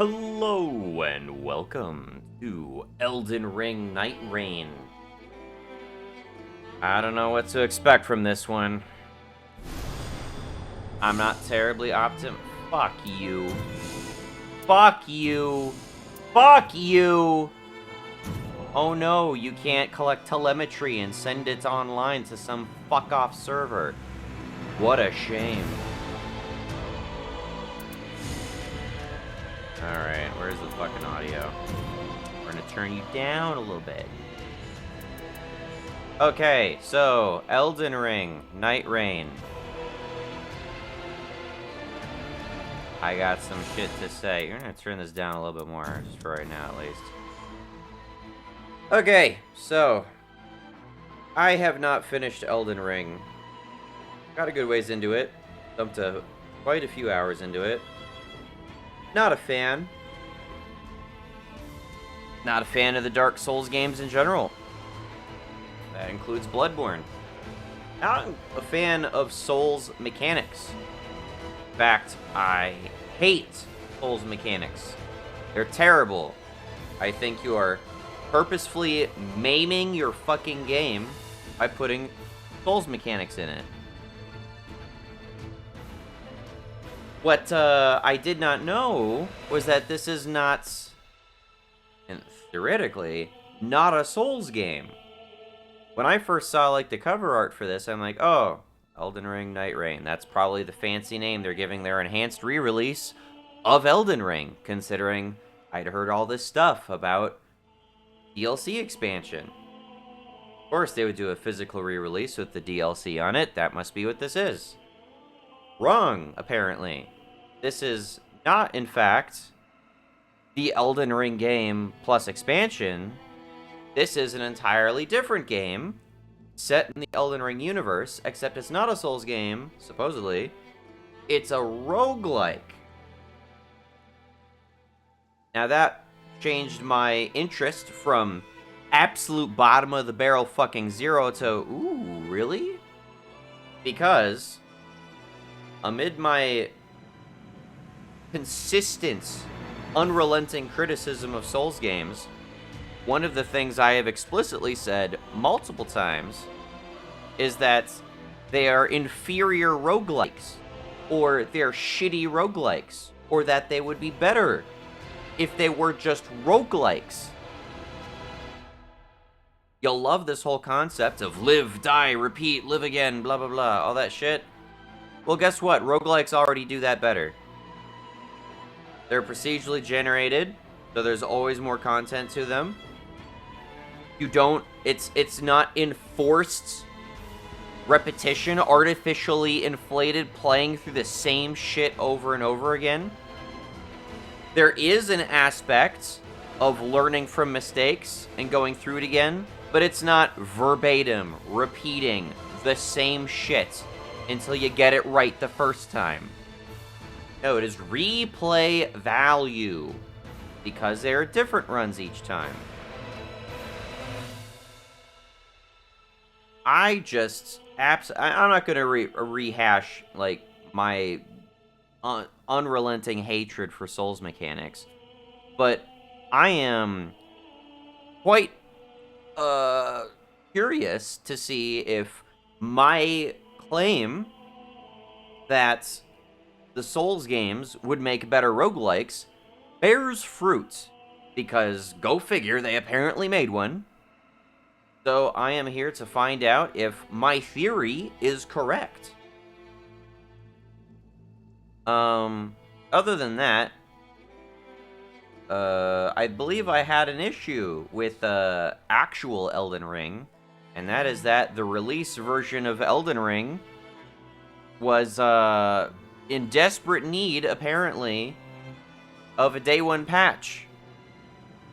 Hello and welcome to Elden Ring Nightreign. I don't know what to expect from this one. I'm not terribly optimistic. Fuck you. Fuck you. Fuck you. Oh no, you can't collect telemetry and send it online to some fuck-off server. What a shame. Alright, where's the fucking audio? We're gonna turn you down a little bit. Okay, so, Elden Ring, Nightreign. I got some shit to say. You're gonna turn this down a little bit more, just for right now at least. Okay, so, I have not finished Elden Ring. Got a good ways into it. Dumped quite a few hours into it. Not a fan. Not a fan of the Dark Souls games in general. That includes Bloodborne. Not a fan of Souls mechanics. In fact, I hate Souls mechanics. They're terrible. I think you are purposefully maiming your fucking game by putting Souls mechanics in it. What I did not know was that this is not, and theoretically, not a Souls game. When I first saw, like, the cover art for this, I'm like, oh, Elden Ring Nightreign. That's probably the fancy name they're giving their enhanced re-release of Elden Ring, considering I'd heard all this stuff about DLC expansion. Of course, they would do a physical re-release with the DLC on it. That must be what this is. Wrong, apparently. This is not, in fact, the Elden Ring game plus expansion. This is an entirely different game set in the Elden Ring universe, except it's not a Souls game, supposedly. It's a roguelike. Now that changed my interest from absolute bottom of the barrel fucking zero to, ooh, really? Because amid my consistent, unrelenting criticism of Souls games, one of the things I have explicitly said multiple times is that they are inferior roguelikes, or they're shitty roguelikes, or that they would be better if they were just roguelikes. You'll love this whole concept of live, die, repeat, live again, blah, blah, blah, all that shit. Well, guess what? Roguelikes already do that better. They're procedurally generated, so there's always more content to them. You don't, it's not enforced repetition, artificially inflated, playing through the same shit over and over again. There is an aspect of learning from mistakes and going through it again, but it's not verbatim, repeating the same shit until you get it right the first time. No, it is replay value, because there are different runs each time. I'm not going to rehash, like, my unrelenting hatred for Souls mechanics, but I am quite curious to see if my claim that the Souls games would make better roguelikes bears fruit, because go figure, they apparently made one. So I am here to find out if my theory is correct. Other than that, I believe I had an issue with actual Elden Ring, and that is that the release version of Elden Ring was in desperate need, apparently, of a day one patch.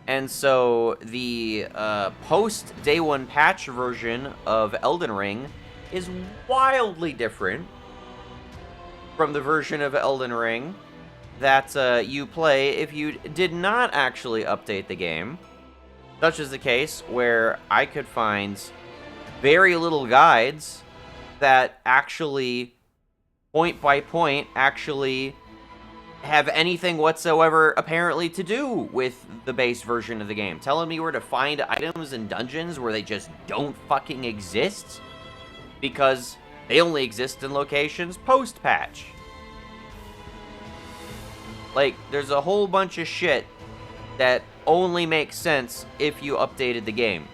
And so the post day one patch version of Elden Ring is wildly different from the version of Elden Ring that you play if you did not actually update the game. Such is the case where I could find very little guides that actually, point by point, actually have anything whatsoever apparently to do with the base version of the game. Telling me where to find items in dungeons where they just don't fucking exist because they only exist in locations post-patch. Like, there's a whole bunch of shit that only makes sense if you updated the game.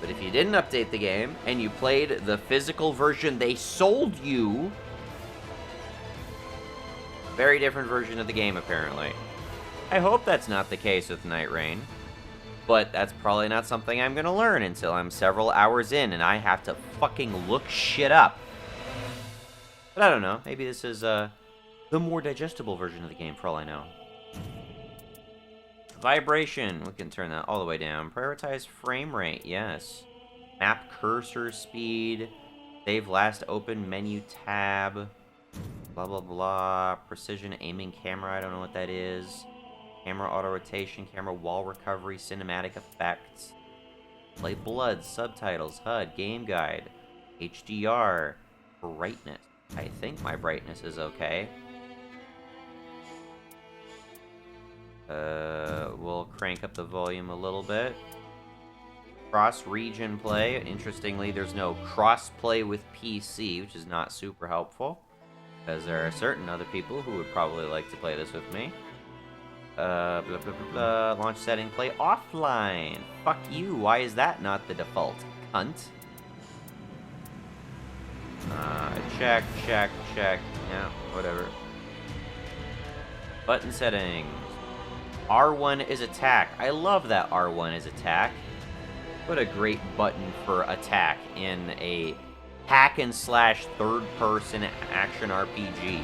But if you didn't update the game and you played the physical version they sold you, very different version of the game, apparently. I hope that's not the case with Nightreign, but that's probably not something I'm gonna learn until I'm several hours in and I have to fucking look shit up. But I don't know, maybe this is, the more digestible version of the game, for all I know. Vibration, we can turn that all the way down. Prioritize frame rate, yes. Map cursor speed. Save last open menu tab. Blah, blah, blah. Precision aiming camera, I don't know what that is. Camera auto rotation, camera wall recovery, cinematic effects. Play blood, subtitles, HUD, game guide, HDR, brightness. I think my brightness is okay. We'll crank up the volume a little bit. Cross-region play. Interestingly, there's no cross-play with PC, which is not super helpful, because there are certain other people who would probably like to play this with me. Blah, blah, blah, blah. Launch setting, play offline. Fuck you, why is that not the default, cunt? Check. Yeah, whatever. Button settings. R1 is attack. I love that R1 is attack. What a great button for attack in a hack and slash third-person action RPG.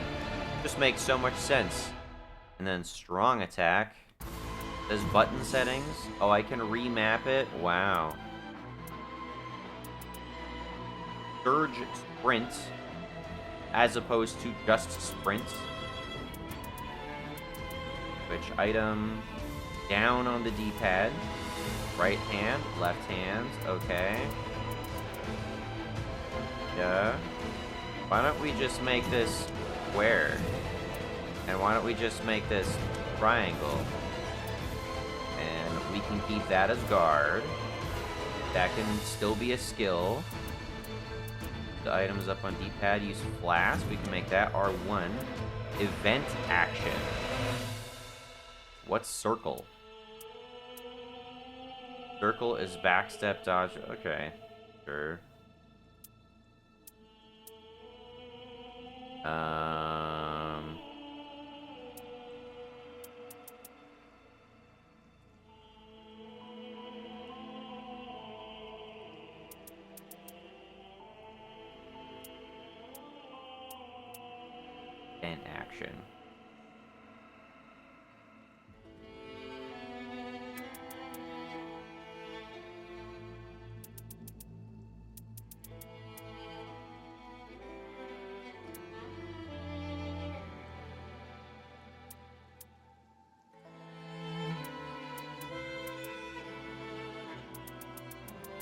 Just makes so much sense. And then strong attack. There's button settings. Oh, I can remap it. Wow. Surge sprint, as opposed to just sprint. Switch item. Down on the D-pad. Right hand, left hand. Okay. Yeah. Why don't we just make this square? And why don't we just make this triangle? And we can keep that as guard. That can still be a skill. The items up on D-pad use flash. We can make that R1. Event action. What's circle? Circle is backstep dodge. Okay. Sure. And action.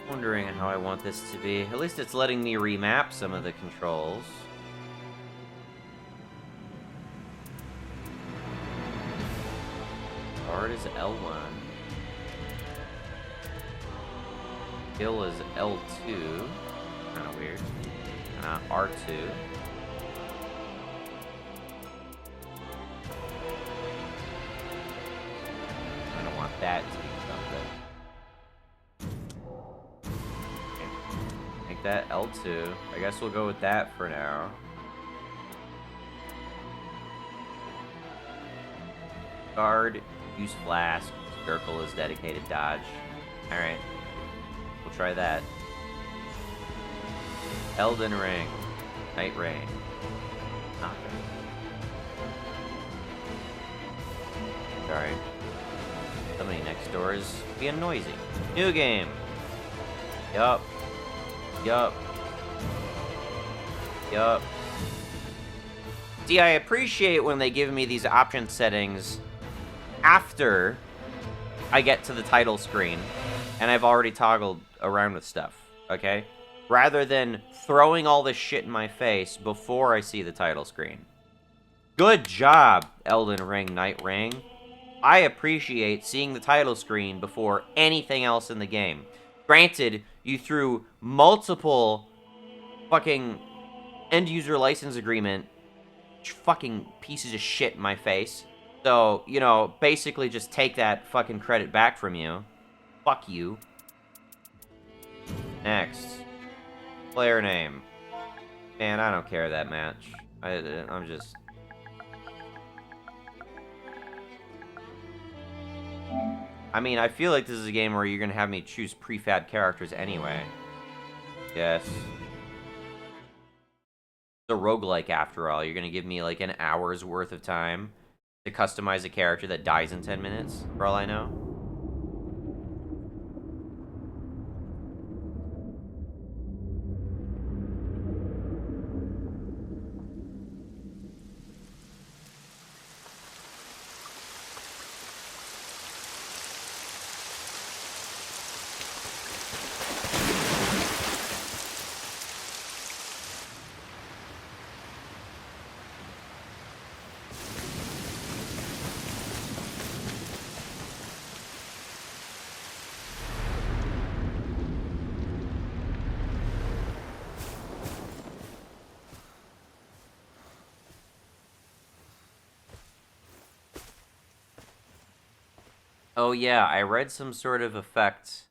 Wondering how I want this to be. At least it's letting me remap some of the controls. Guard is L1. Kill is L2. Kind of weird. R2. I don't want that to be something. Make that L2. I guess we'll go with that for now. Guard, use flask. Circle is dedicated dodge. Alright. We'll try that. Elden Ring. Nightreign. Nothing. Sorry. Somebody next door is being noisy. New game. Yup. See, I appreciate when they give me these option settings after I get to the title screen and I've already toggled around with stuff, okay? Rather than throwing all this shit in my face before I see the title screen. Good job, Elden Ring, Nightreign. I appreciate seeing the title screen before anything else in the game. Granted, you threw multiple fucking end-user license agreement fucking pieces of shit in my face. So, you know, basically just take that fucking credit back from you. Fuck you. Next. Player name. Man, I don't care that much. I'm just... I mean, I feel like this is a game where you're gonna have me choose prefab characters anyway. Yes. It's a roguelike, after all. You're gonna give me, like, an hour's worth of time to customize a character that dies in 10 minutes, for all I know. Oh yeah, I read some sort of effect.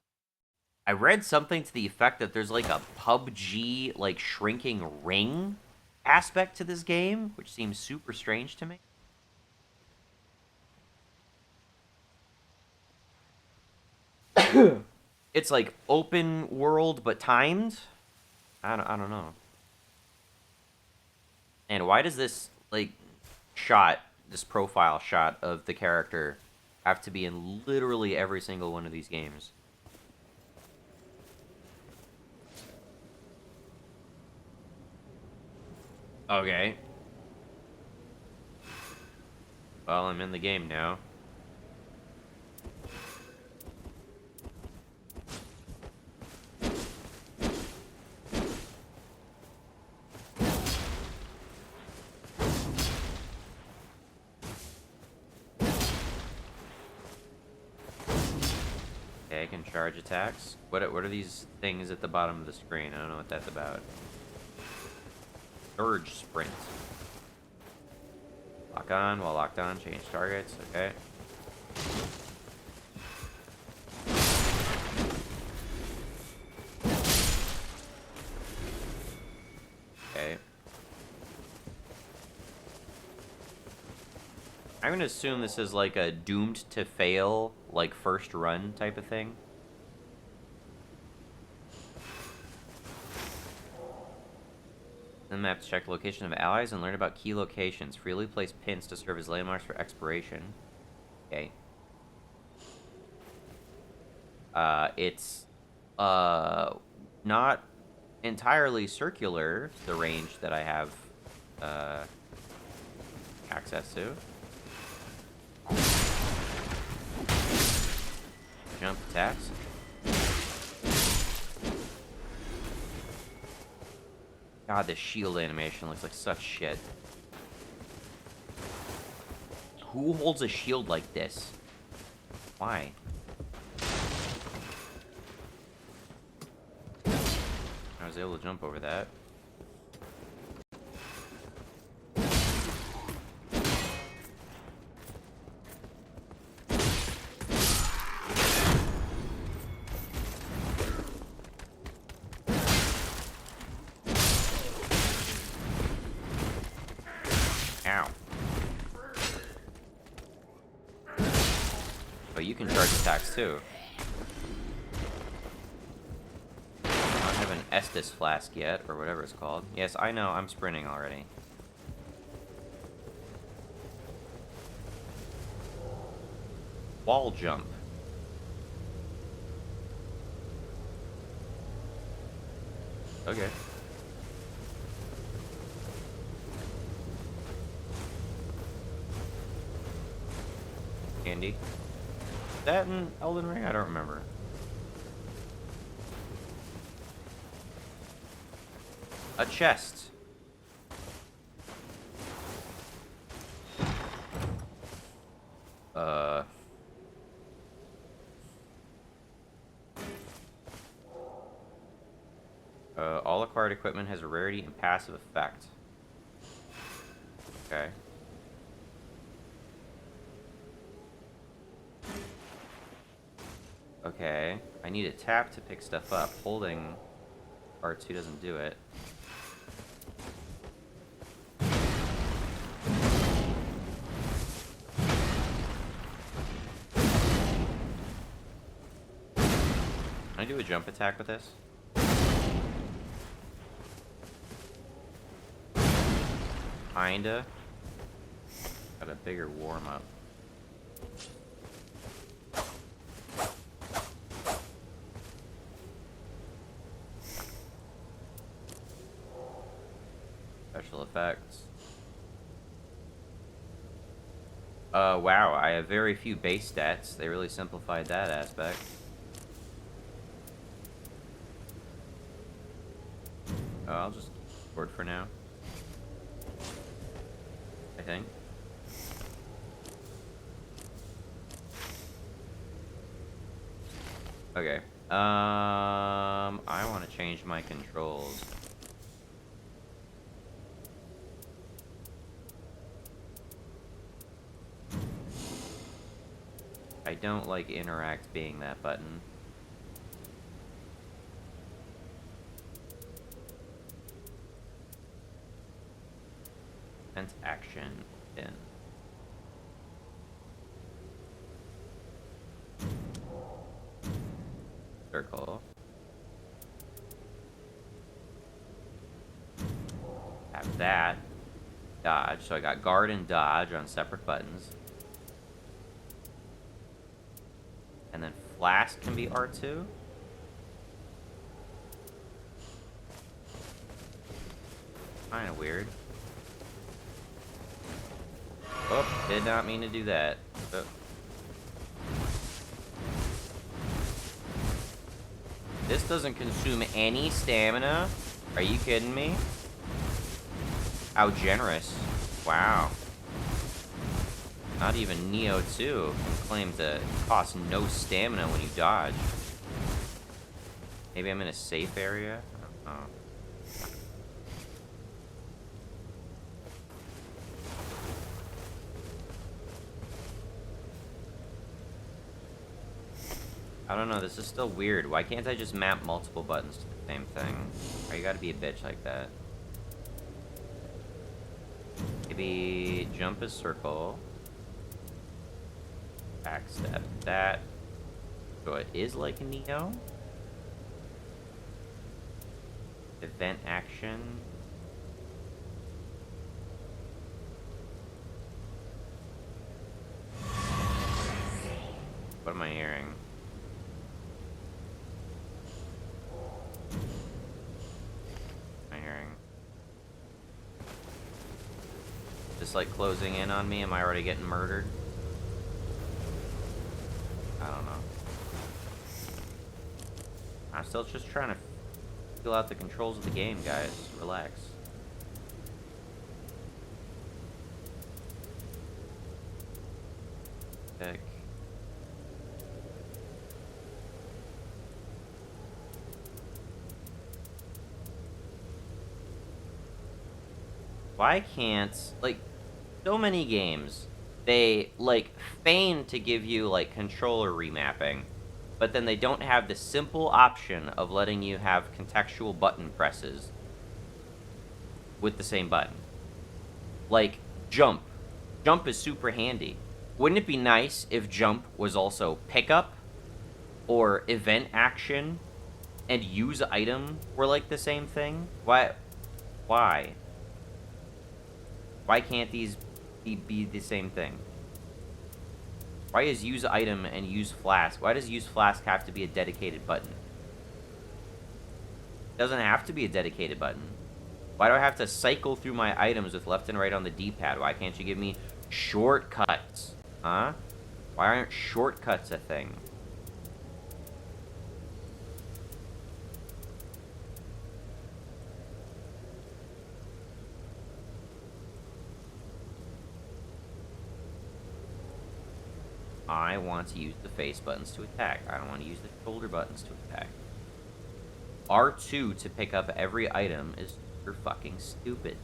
I read something to the effect that there's like a PUBG, like, shrinking ring aspect to this game, which seems super strange to me. It's like open world but timed. I don't know. And why does this, like, shot, this profile shot of the character have to be in literally every single one of these games? Okay. Well, I'm in the game now. Okay, I can charge attacks. What are these things at the bottom of the screen? I don't know what that's about. Surge sprint. Lock on, while locked on, change targets, okay. Okay. I'm gonna assume this is like a doomed to fail, like, first run type of thing. The map to check the location of allies and learn about key locations. Freely place pins to serve as landmarks for exploration. Okay. It's not entirely circular, the range that I have access to. Jump attacks. God, this shield animation looks like such shit. Who holds a shield like this? Why? I was able to jump over that. Ow. Oh, you can charge attacks too. I don't have an Estus flask yet, or whatever it's called. Yes, I know, I'm sprinting already. Wall jump. Okay. Candy. Is that in Elden Ring? I don't remember. A chest. Uh... all acquired equipment has a rarity and passive effect. Okay. Okay. I need a tap to pick stuff up. Holding R2 doesn't do it. Can I do a jump attack with this? Kinda. Got a bigger warm-up. Special effects. Wow, I have very few base stats. They really simplified that aspect. I'll just board for now. I think. Okay. I want to change my controls. I don't like interact being that button. Sense action in. Circle. Have that. Dodge. So I got guard and dodge on separate buttons. And then flask can be R2. Kinda weird. Oh, did not mean to do that. Oh. This doesn't consume any stamina? Are you kidding me? How generous. Wow. Not even Neo 2 can claim to cost no stamina when you dodge. Maybe I'm in a safe area? I don't know. I don't know, this is still weird. Why can't I just map multiple buttons to the same thing? Why you gotta be a bitch like that? Maybe jump is circle. Backstep that. So it is like a Neo. Event action. What am I hearing? Just like closing in on me? Am I already getting murdered? I don't know. I'm still just trying to feel out the controls of the game, guys. Relax. Pick. Why can't, like, so many games, they, like, feign to give you, like, controller remapping, but then they don't have the simple option of letting you have contextual button presses with the same button. Like, jump. Jump is super handy. Wouldn't it be nice if jump was also pickup or event action and use item were, like, the same thing? Why? Why can't these be the same thing? Why is use item and use flask? Why does use flask have to be a dedicated button? It doesn't have to be a dedicated button. Why do I have to cycle through my items with left and right on the D-pad? Why can't you give me shortcuts? Huh? Why aren't shortcuts a thing? I want to use the face buttons to attack. I don't want to use the shoulder buttons to attack. R2 to pick up every item is super fucking stupid.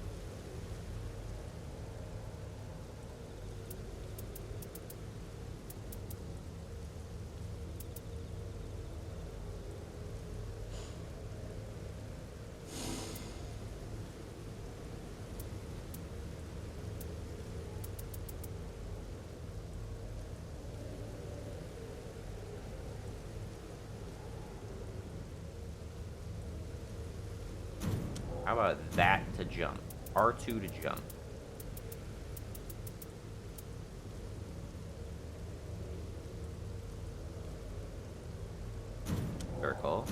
How about that to jump? R2 to jump. Circle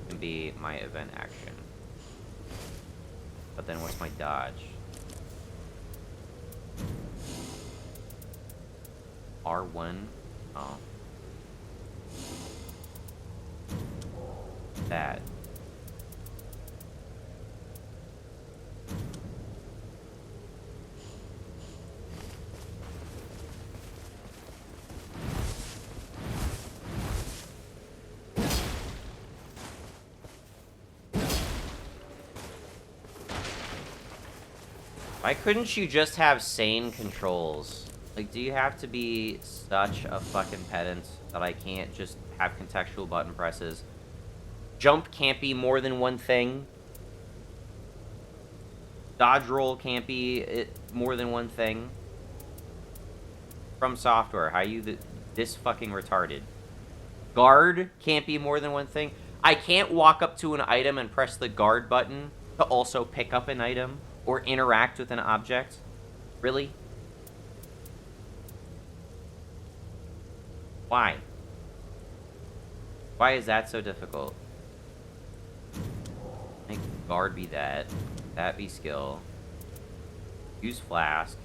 can be my event action. But then what's my dodge? R1? Oh. That. Why couldn't you just have sane controls? Like, do you have to be such a fucking pedant that I can't just have contextual button presses? Jump can't be more than one thing. Dodge roll can't be more than one thing. From software, how you this fucking retarded? Guard can't be more than one thing. I can't walk up to an item and press the guard button to also pick up an item or interact with an object. Really? Why? Why is that so difficult? Make guard be that. That be skill. Use flask.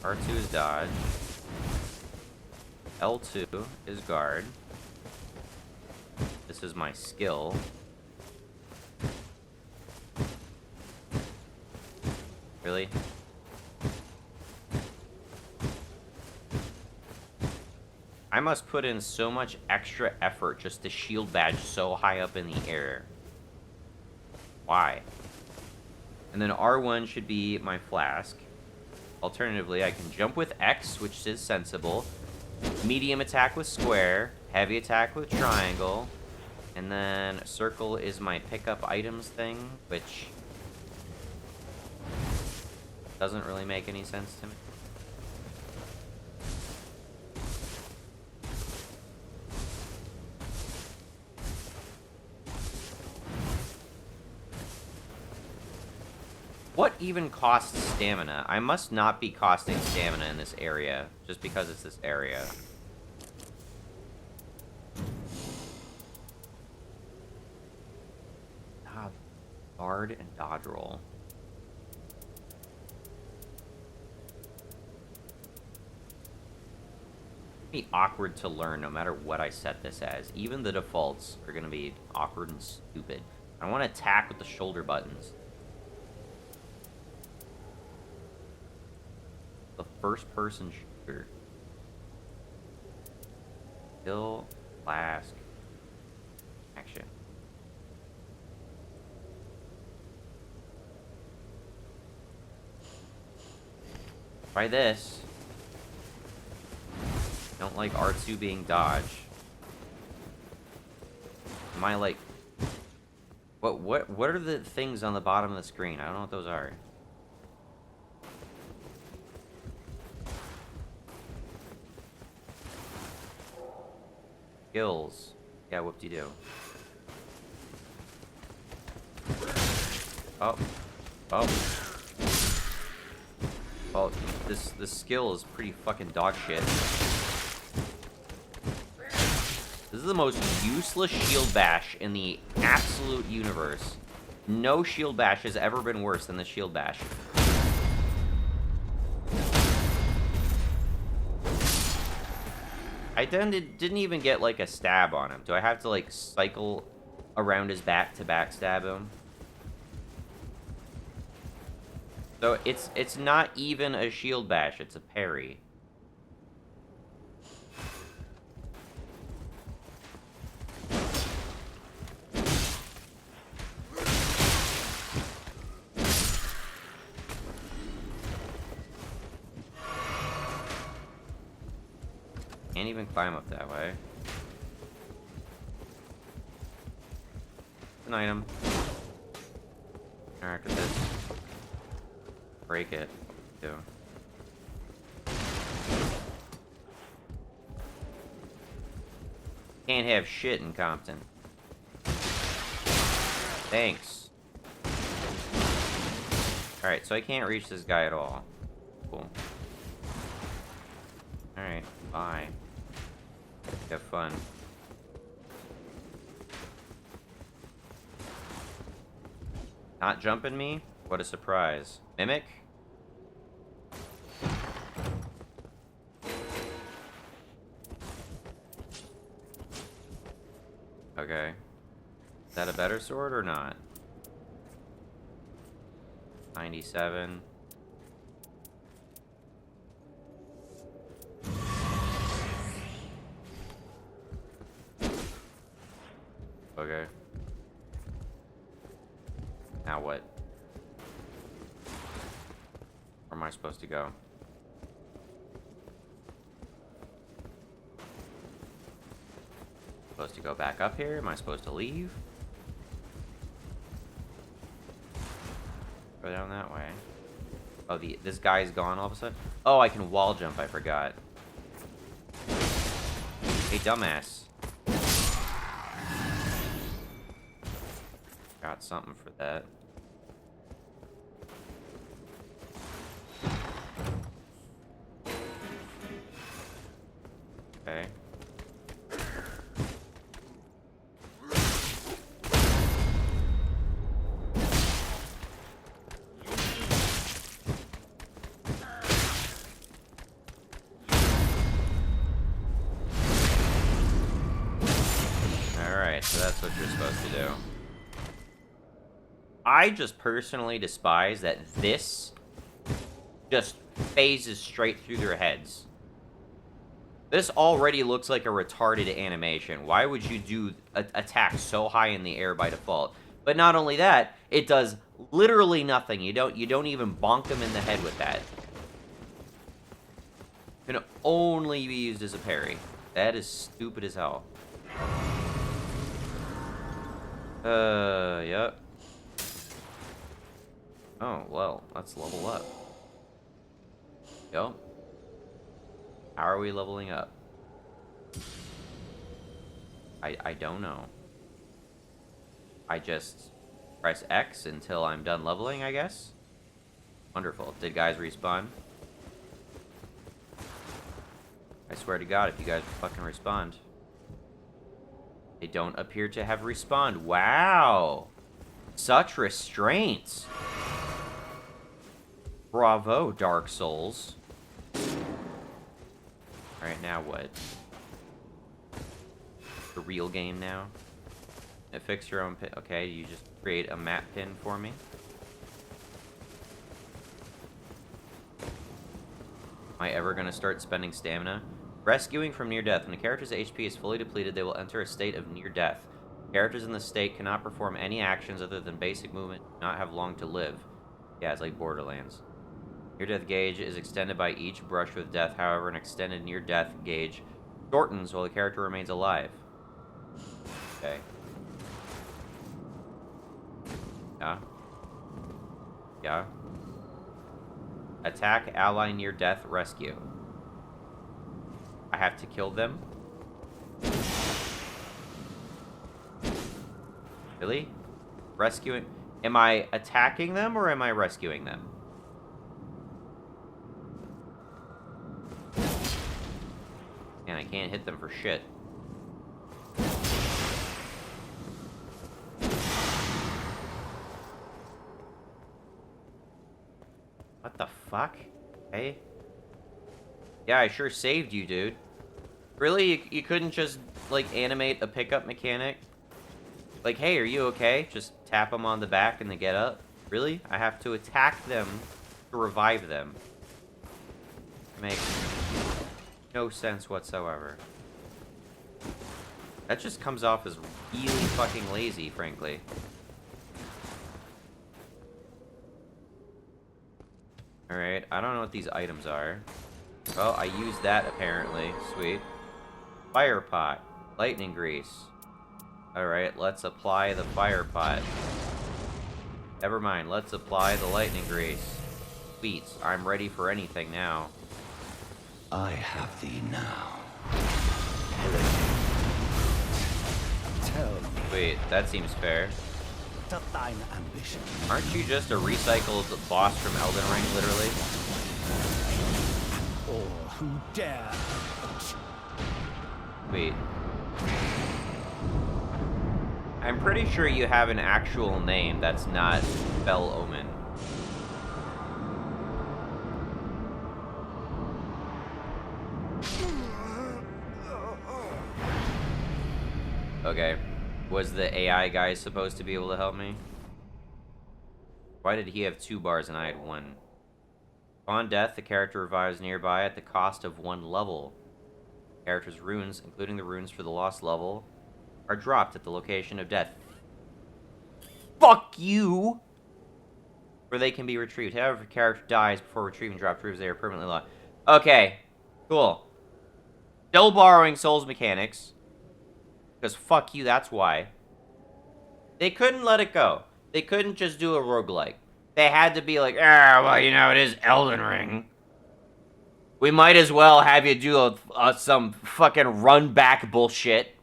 R2 is dodge. L2 is guard. This is my skill. Really? I must put in so much extra effort just to shield badge so high up in the air. Why? And then R1 should be my flask. Alternatively, I can jump with X, which is sensible. Medium attack with square. Heavy attack with triangle. And then circle is my pickup items thing, which doesn't really make any sense to me. What even costs stamina? I must not be costing stamina in this area, just because it's this area. Guard and dodge roll. It'll be awkward to learn no matter what I set this as. Even the defaults are going to be awkward and stupid. I want to attack with the shoulder buttons. The first-person shooter. Kill, flask, action. Try this. Don't like R2 being dodge. Am I like... What are the things on the bottom of the screen? I don't know what those are. Skills. Yeah, whoop-de-doo. Oh. Oh. Oh, this skill is pretty fucking dog shit. This is the most useless shield bash in the absolute universe. No shield bash has ever been worse than the shield bash. I didn't even get, like, a stab on him. Do I have to, like, cycle around his back to backstab him? So it's not even a shield bash, it's a parry. Can't even climb up that way. An item. Alright, get this. Break it. Too. Can't have shit in Compton. Thanks. Alright, so I can't reach this guy at all. Cool. Alright, bye. Have fun. Not jumping me? What a surprise. Mimic? Okay. Is that a better sword or not? 97. Okay. Now what? Where am I supposed to go? Supposed to go back up here? Am I supposed to leave? Go down that way. Oh, this guy's gone all of a sudden? Oh, I can wall jump, I forgot. Hey, dumbass. Got something for that. Okay. Alright, so that's what you're supposed to do. I just personally despise that this just phases straight through their heads. This already looks like a retarded animation. Why would you do attack so high in the air by default? But not only that, it does literally nothing. You don't even bonk them in the head with that. It can only be used as a parry. That is stupid as hell. Yep. Oh, well, let's level up. Yo. How are we leveling up? I don't know. I just press X until I'm done leveling, I guess? Wonderful. Did guys respawn? I swear to God, if you guys fucking respond. They don't appear to have respawned. Wow! Such restraints! Bravo, Dark Souls. Alright, now what? The real game now? Fix your own pin. Okay, you just create a map pin for me. Am I ever gonna start spending stamina? Rescuing from near death. When a character's HP is fully depleted, they will enter a state of near death. Characters in this state cannot perform any actions other than basic movement, do not have long to live. Yeah, it's like Borderlands. Near-death gauge is extended by each brush with death. However, an extended near-death gauge shortens while the character remains alive. Okay. Yeah. Yeah. Attack ally near-death rescue. I have to kill them? Really? Rescuing? Am I attacking them or am I rescuing them? And I can't hit them for shit. fuck? Hey? Yeah, I sure saved you, dude. Really? You couldn't just, like, animate a pickup mechanic? Like, hey, are you okay? Just tap them on the back and they get up? Really? I have to attack them to revive them. It makes no sense whatsoever. That just comes off as really fucking lazy, frankly. Alright, I don't know what these items are. Well, I used that, apparently. Sweet. Fire pot. Lightning grease. Alright, let's apply the fire pot. Never mind, let's apply the lightning grease. Sweet, I'm ready for anything now. I have thee now. Tell me. Wait, that seems fair. To thine ambition. Aren't you just a recycled boss from Elden Ring, literally? Or who dare? Wait. I'm pretty sure you have an actual name that's not Fell Omen. Okay. Was the AI guy supposed to be able to help me? Why did he have 2 bars and I had 1? Upon death, the character revives nearby at the cost of 1 level. The character's runes, including the runes for the lost level, are dropped at the location of death. Fuck you! Where they can be retrieved. However, if a character dies before retrieving drop proves they are permanently lost. Okay. Cool. Still borrowing Souls mechanics. Because fuck you, that's why. They couldn't let it go. They couldn't just do a roguelike. They had to be like, well, you know, it is Elden Ring. We might as well have you do some fucking run-back bullshit.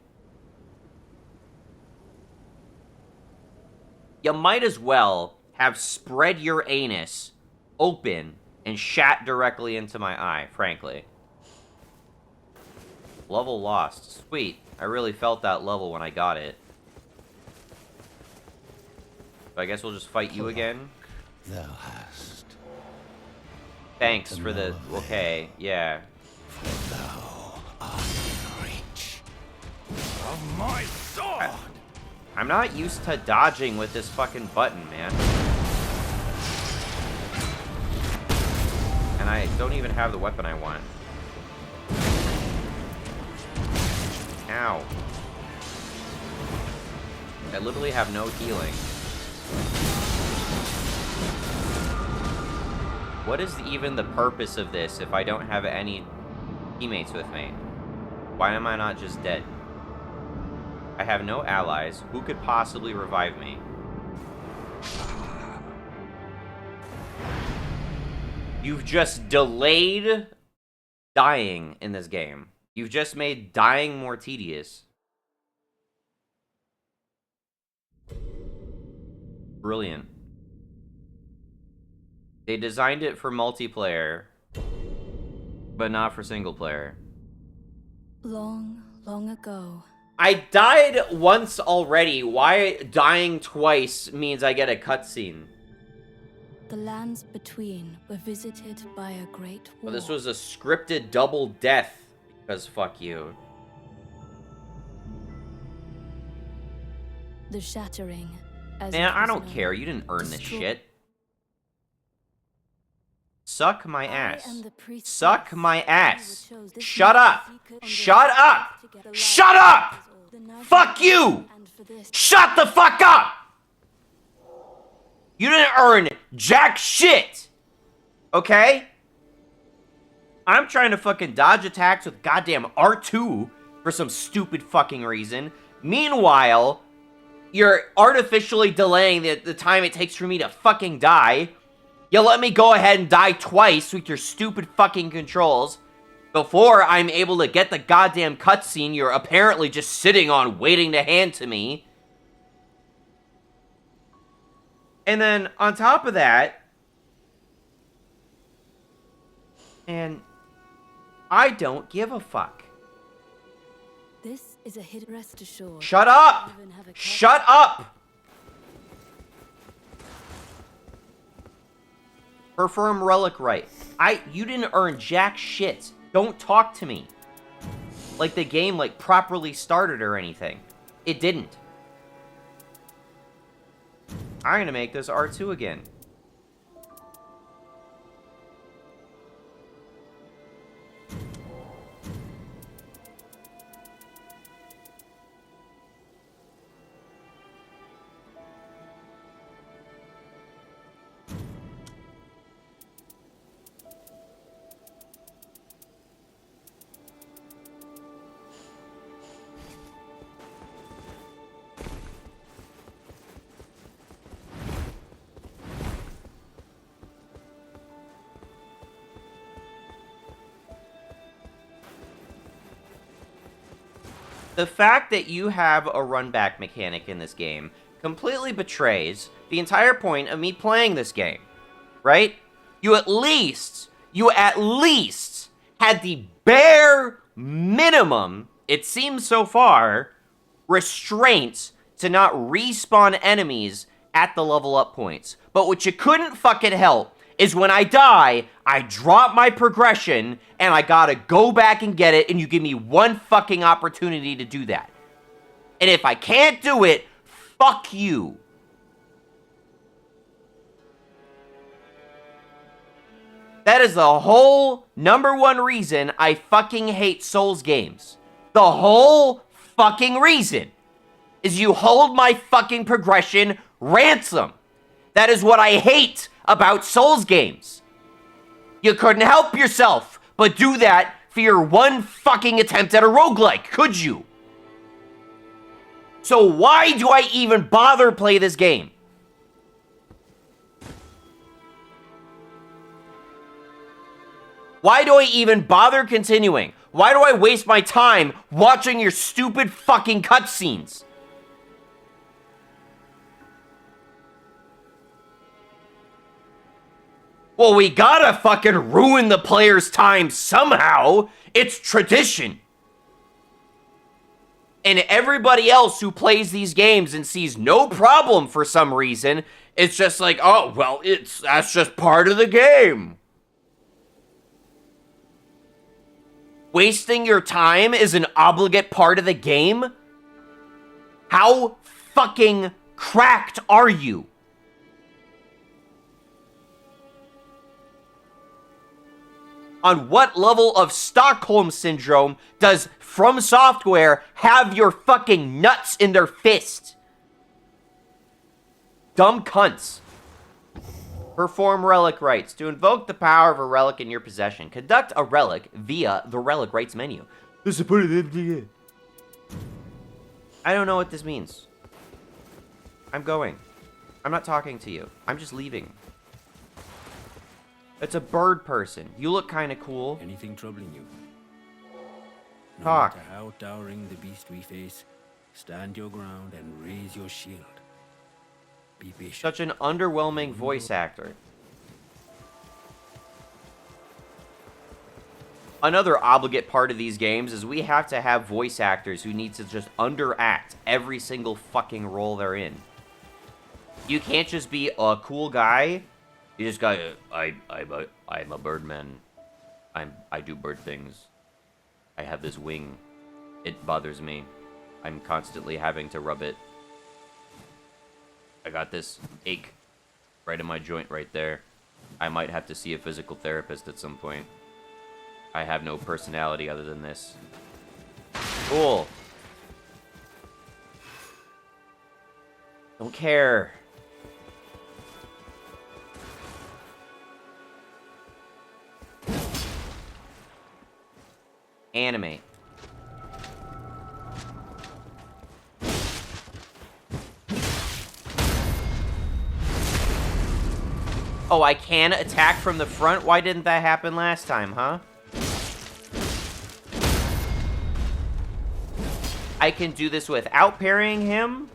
You might as well have spread your anus open and shat directly into my eye, frankly. Level lost. Sweet. I really felt that level when I got it. So I guess we'll just fight you again. Thou hast. Thanks for the... Okay, yeah. For thou art in reach of my sword. I'm not used to dodging with this fucking button, man. And I don't even have the weapon I want. Ow. I literally have no healing. What is even the purpose of this if I don't have any teammates with me? Why am I not just dead? I have no allies. Who could possibly revive me? You've just delayed dying in this game. You've just made dying more tedious. Brilliant. They designed it for multiplayer, but not for single player. Long, long ago. I died once already. Why dying twice means I get a cutscene? The lands between were visited by a great war. Well, this was a scripted double death. Because fuck you. The shattering. Man, I don't care. You didn't earn this shit. Suck my ass. Suck my ass. Shut up. Shut up. Shut up. Fuck you. Shut the fuck up. You didn't earn jack shit. Okay? I'm trying to fucking dodge attacks with goddamn R2 for some stupid fucking reason. Meanwhile, you're artificially delaying the time it takes for me to fucking die. You let me go ahead and die twice with your stupid fucking controls before I'm able to get the goddamn cutscene you're apparently just sitting on waiting to hand to me. And then, on top of that, and I don't give a fuck. This is a hidden, rest assured. Shut up! Shut up! Perform relic right. You didn't earn jack shit. Don't talk to me. Like the game, like, properly started or anything. It didn't. I'm gonna make this R2 again. The fact that you have a run-back mechanic in this game completely betrays the entire point of me playing this game, right? You at least had the bare minimum, it seems so far, restraints to not respawn enemies at the level up points. But what you couldn't fucking help is when I die, I drop my progression, and I gotta go back and get it, and you give me one fucking opportunity to do that. And if I can't do it, fuck you. That is the whole #1 reason I fucking hate Souls games. The whole fucking reason is you hold my fucking progression ransom. That is what I hate about Souls games. You couldn't help yourself but do that for your one fucking attempt at a roguelike, could you? So why do I even bother play this game? Why do I even bother continuing? Why do I waste my time watching your stupid fucking cutscenes? Well, we gotta fucking ruin the player's time somehow. It's tradition. And everybody else who plays these games and sees no problem for some reason, it's just like, oh, well, that's just part of the game. Wasting your time is an obligate part of the game? How fucking cracked are you? On what level of Stockholm Syndrome does FromSoft have your fucking nuts in their fist? Dumb cunts. Perform relic rites. To invoke the power of a relic in your possession, conduct a relic via the relic rites menu. I don't know what this means. I'm going. I'm not talking to you. I'm just leaving. It's a bird person. You look kind of cool. Anything troubling you? No Talk. matter how towering the beast we face, stand your ground and raise your shield. Be patient. Such an underwhelming voice actor. Another obligate part of these games is we have to have voice actors who need to just underact every single fucking role they're in. You can't just be a cool guy. You just got, I'm a birdman. I do bird things. I have this wing. It bothers me. I'm constantly having to rub it. I got this ache right in my joint right there. I might have to see a physical therapist at some point. I have no personality other than this. Cool. Don't care. Animate. Oh, I can attack from the front? Why didn't that happen last time, huh? I can do this without parrying him?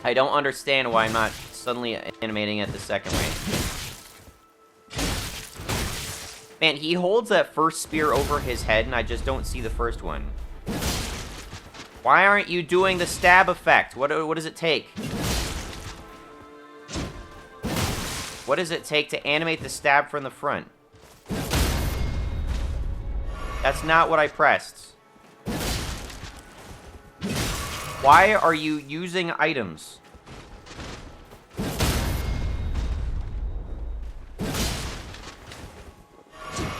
I don't understand why I'm not suddenly animating it the second way. Man, he holds that first spear over his head, and I just don't see the first one. Why aren't you doing the stab effect? What does it take? What does it take to animate the stab from the front? That's not what I pressed. Why are you using items?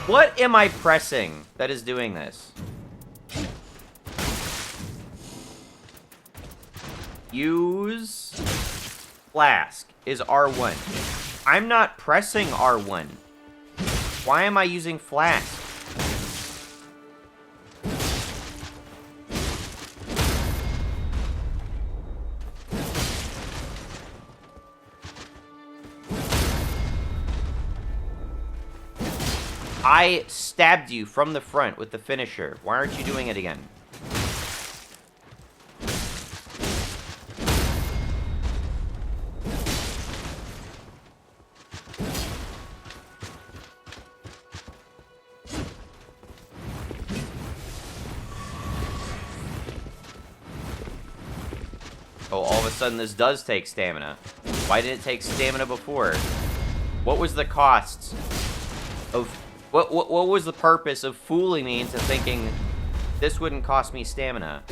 What am I pressing that is doing this? Use flask is R1. I'm not pressing R1. Why am I using flask? I stabbed you from the front with the finisher. Why aren't you doing it again? Oh, all of a sudden this does take stamina. Why didn't it take stamina before? What was the cost of... What was the purpose of fooling me into thinking this wouldn't cost me stamina?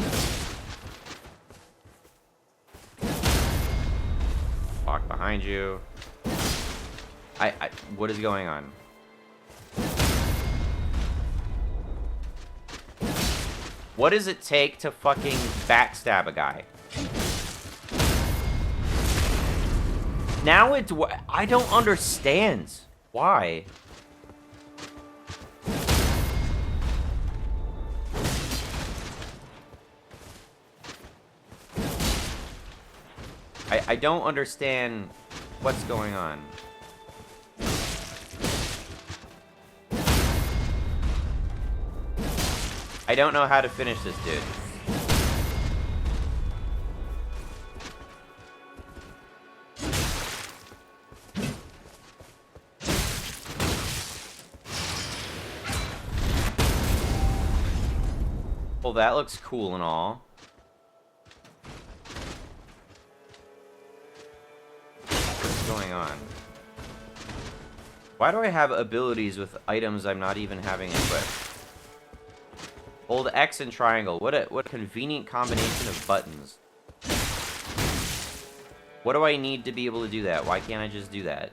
Walk behind you. What is going on? What does it take to fucking backstab a guy? Now it's... I don't understand. Why? I don't understand what's going on. I don't know how to finish this dude. Well, that looks cool and all. What's going on? Why do I have abilities with items I'm not even having equipped? Hold X and triangle. What a convenient combination of buttons. What do I need to be able to do that? Why can't I just do that?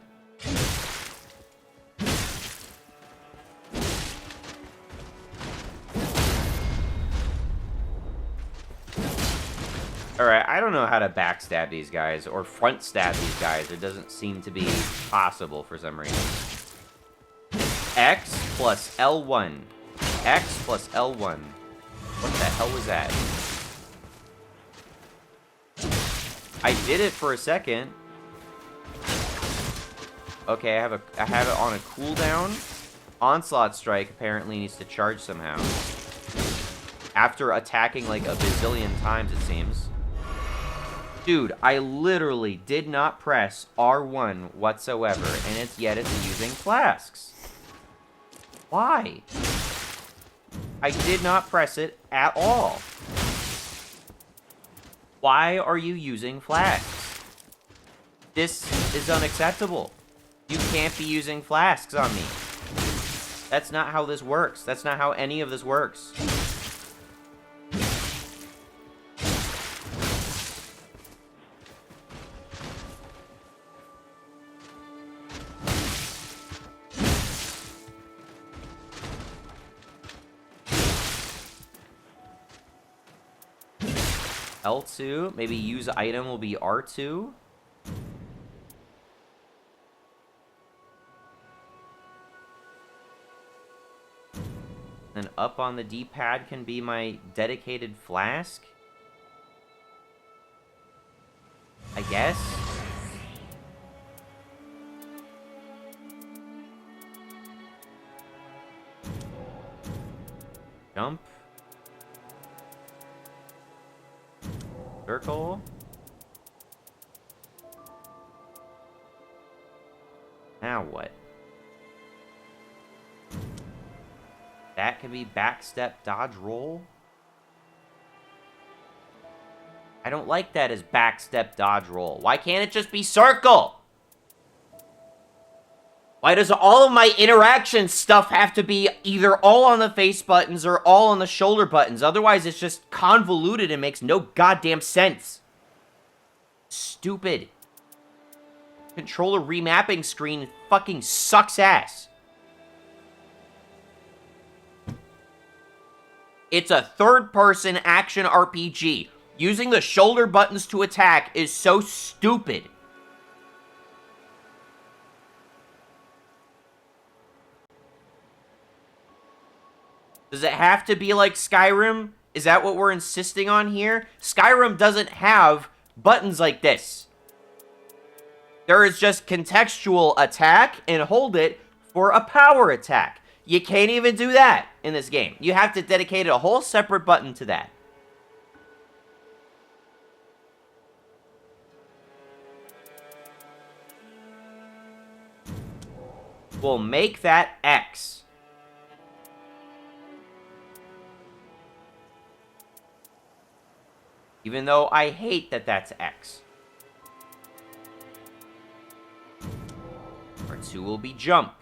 Alright, I don't know how to backstab these guys or front stab these guys. It doesn't seem to be possible for some reason. X plus L1. X plus L1. What the hell was that? I did it for a second. Okay, I have it on a cooldown. Onslaught Strike apparently needs to charge somehow. After attacking like a bazillion times, it seems. Dude, I literally did not press R1 whatsoever, and yet it's using flasks. Why? I did not press it at all. Why are you using flasks? This is unacceptable. You can't be using flasks on me. That's not how this works. That's not how any of this works. L2, maybe use item will be R2. Then up on the D-pad can be my dedicated flask. I guess. Jump. Circle. now what? That can be backstep, dodge, roll? I don't like that as backstep, dodge, roll. Why can't it just be circle? Why does all of my interaction stuff have to be either all on the face buttons or all on the shoulder buttons? Otherwise, it's just convoluted and makes no goddamn sense. Stupid. Controller remapping screen fucking sucks ass. It's a third-person action RPG. Using the shoulder buttons to attack is so stupid. Does it have to be like Skyrim? Is that what we're insisting on here? Skyrim doesn't have buttons like this. There is just contextual attack and hold it for a power attack. You can't even do that in this game. You have to dedicate a whole separate button to that. We'll make that X. Even though I hate that that's X. R2 will be jump.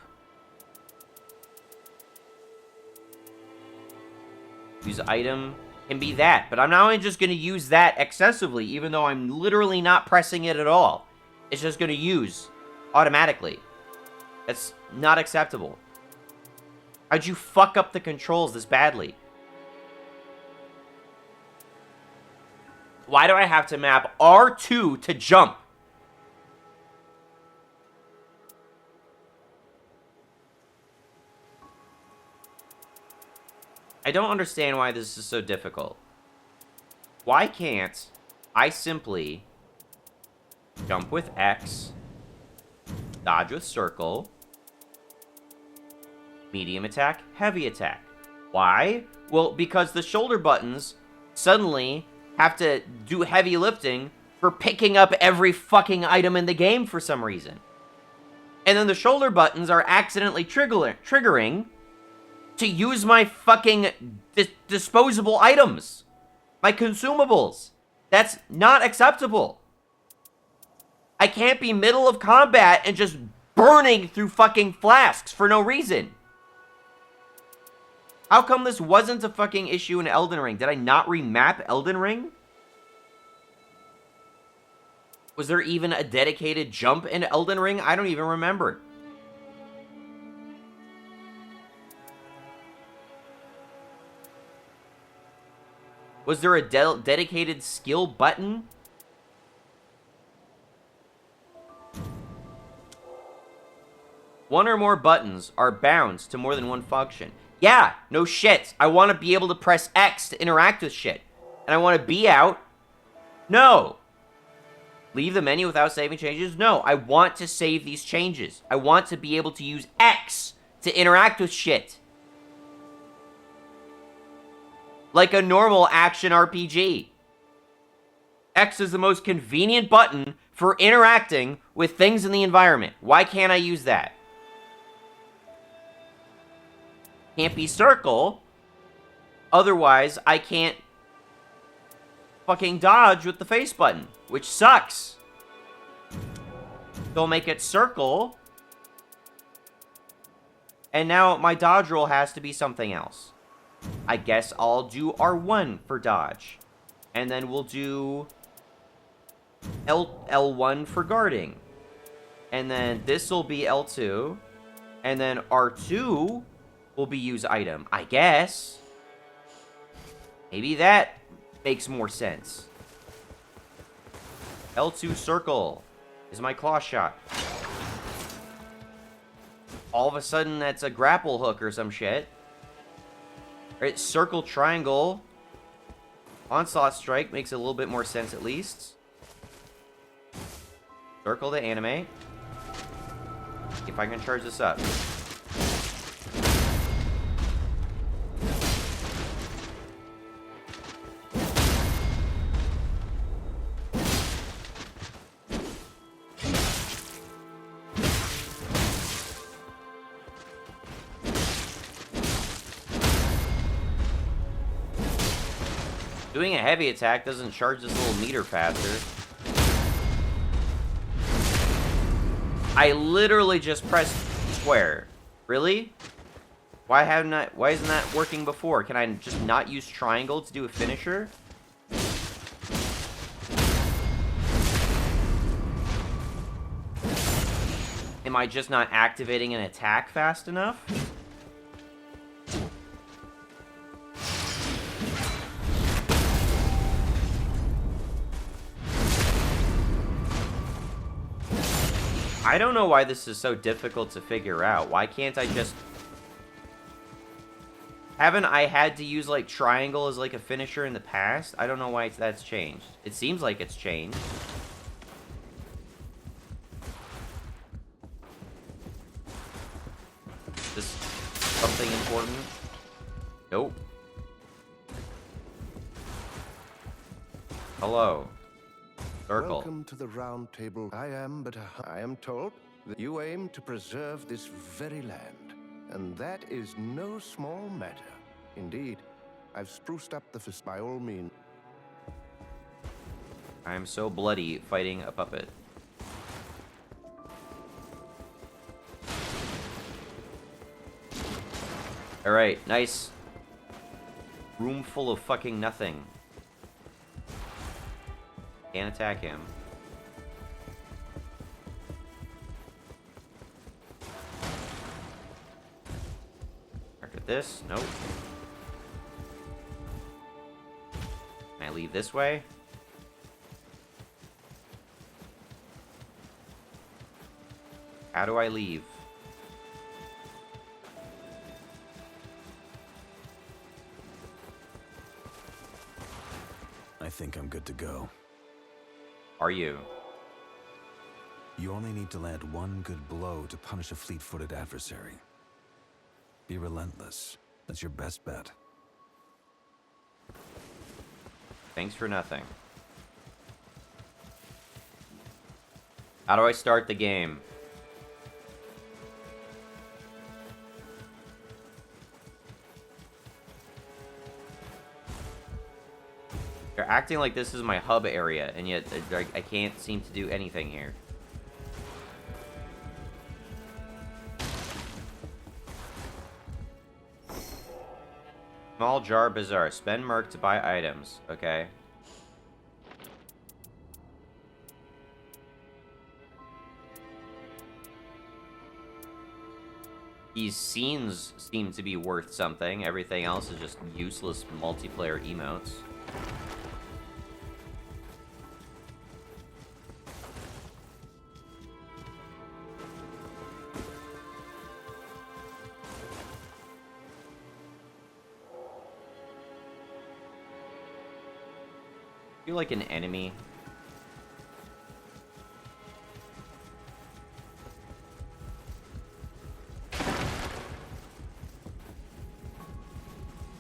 Use item can be that, but I'm not only just going to use that excessively, even though I'm literally not pressing it at all. It's just going to use automatically. That's not acceptable. How'd you fuck up the controls this badly? Why do I have to map R2 to jump? I don't understand why this is so difficult. Why can't I simply jump with X, dodge with circle, medium attack, heavy attack? Why? Well, because the shoulder buttons suddenly have to do heavy lifting for picking up every fucking item in the game for some reason. And then the shoulder buttons are accidentally triggering to use my fucking disposable items. My consumables. That's not acceptable. I can't be middle of combat and just burning through fucking flasks for no reason. How come this wasn't a fucking issue in Elden Ring? Did I not remap Elden Ring? Was there even a dedicated jump in Elden Ring? I don't even remember. Was there a dedicated skill button? One or more buttons are bound to more than one function. Yeah, no shit. I want to be able to press X to interact with shit. And I want to be out. No. Leave the menu without saving changes? No, I want to save these changes. I want to be able to use X to interact with shit. Like a normal action RPG. X is the most convenient button for interacting with things in the environment. Why can't I use that? Can't be circle. Otherwise, I can't fucking dodge with the face button, which sucks. They'll make it circle. And now my dodge roll has to be something else. I guess I'll do R1 for dodge. And then we'll do L1 for guarding. And then this will be L2. And then R2 will be use item. I guess. Maybe that makes more sense. L2 circle is my claw shot. All of a sudden, that's a grapple hook or some shit. Right, circle triangle. Onslaught strike makes a little bit more sense at least. Circle to animate. If I can charge this up. Doing a heavy attack doesn't charge this little meter faster. I literally just pressed square. Really? Why isn't that working before? Can I just not use triangle to do a finisher? Am I just not activating an attack fast enough? I don't know why this is so difficult to figure out. Why can't I just... Haven't I had to use, like, triangle as, like, a finisher in the past? I don't know why that's changed. It seems like it's changed. Is this something important? Nope. Hello. Circle. Welcome to the round table. I am told that you aim to preserve this very land, and that is no small matter. Indeed, I've spruced up the fist by all means. I am so bloody fighting a puppet. Alright, nice. Room full of fucking nothing. Can't attack him. After this, nope. Can I leave this way? How do I leave? I think I'm good to go. Are you? You only need to land one good blow to punish a fleet-footed adversary. Be relentless. That's your best bet. Thanks for nothing. How do I start the game? They're acting like this is my hub area, and yet I can't seem to do anything here. Small jar bazaar. Spend merc to buy items. Okay. These scenes seem to be worth something. Everything else is just useless multiplayer emotes. You like an enemy? Can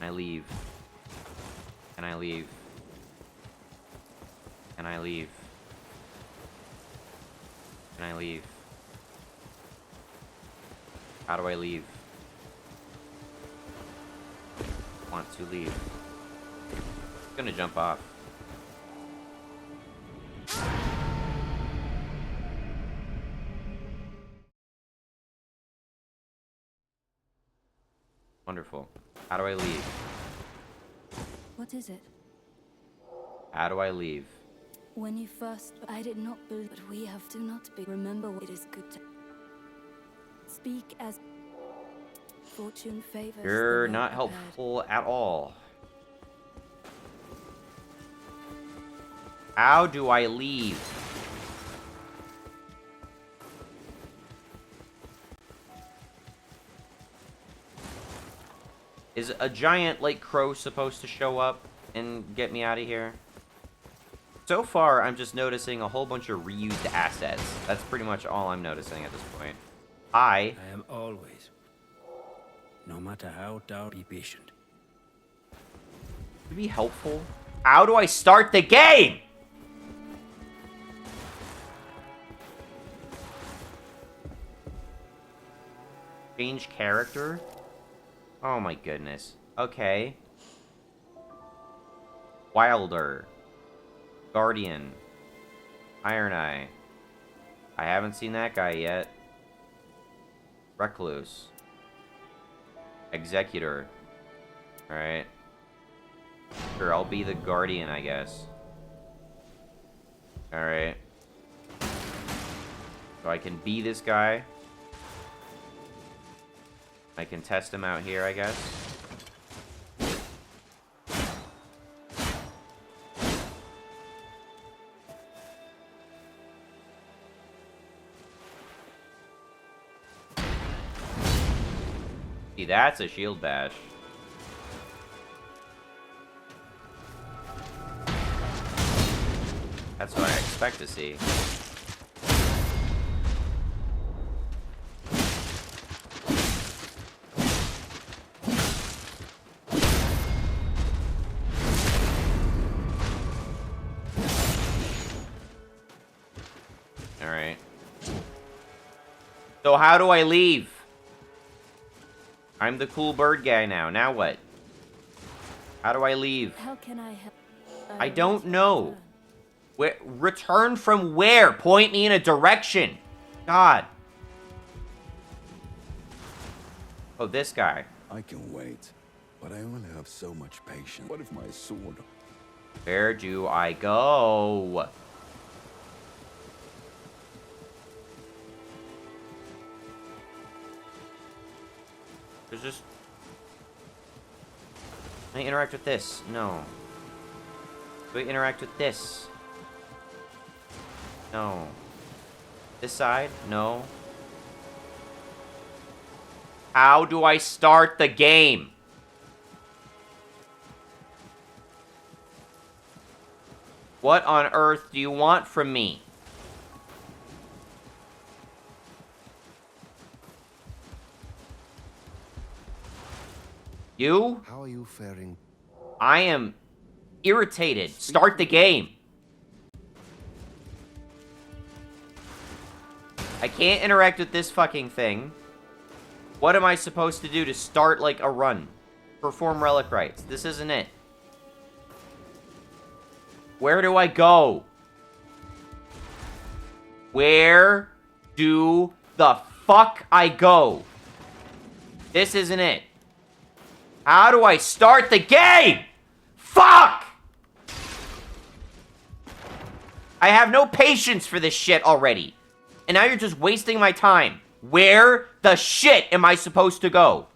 I leave? Can I leave? Can I leave? Can I leave? How do I leave? Want to leave. I'm gonna jump off. Wonderful. How do I leave? What is it? How do I leave? When you first... I did not believe... But we have to not be... Remember, it is good to... Speak as... Fortune favors... You're the not well-prepared. helpful at all. How do I leave? Is a giant, like, crow supposed to show up and get me out of here? So far, I'm just noticing a whole bunch of reused assets. That's pretty much all I'm noticing at this point. I am always. No matter how dark, be patient. To be helpful. How do I start the game? Change character? Oh my goodness. Okay. Wilder. Guardian. Iron Eye. I haven't seen that guy yet. Recluse. Executor. Alright. Sure, I'll be the Guardian, I guess. Alright. So I can be this guy. I can test him out here, I guess. See, that's a shield bash. That's what I expect to see. Alright. So how do I leave? I'm the cool bird guy now. Now what? How do I leave? How can I help? I don't know. Where, return from where? Point me in a direction. God. Oh, this guy. I can wait, but I only have so much patience. What if my sword... Where do I go? There's just... Can I interact with this? No. Do I interact with this? No. This side? No. How do I start the game? What on earth do you want from me? You? How are you faring? I am irritated. Start the game. I can't interact with this fucking thing. What am I supposed to do to start, like, a run? Perform relic rites. This isn't it. Where do I go? Where do the fuck I go? This isn't it. How do I start the game? Fuck! I have no patience for this shit already. And now you're just wasting my time. Where the shit am I supposed to go?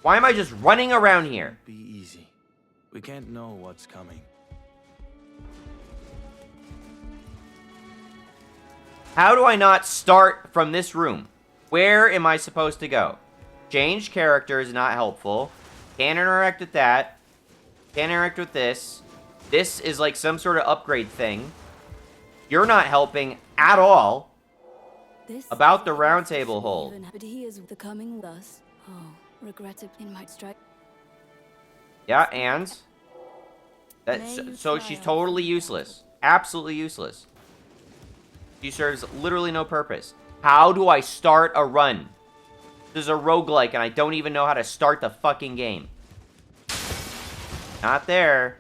Why am I just running around here? Be easy. We can't know what's coming. How do I not start from this room? Where am I supposed to go? Change character is not helpful. Can't interact with that. Can't interact with this. This is like some sort of upgrade thing. You're not helping at all. This About the round table hold. But he is the coming with us. Oh, regretted it might strike. Yeah, and that May you so try she's out. totally useless. Absolutely useless. She serves literally no purpose. How do I start a run? This is a roguelike and I don't even know how to start the fucking game. Not there.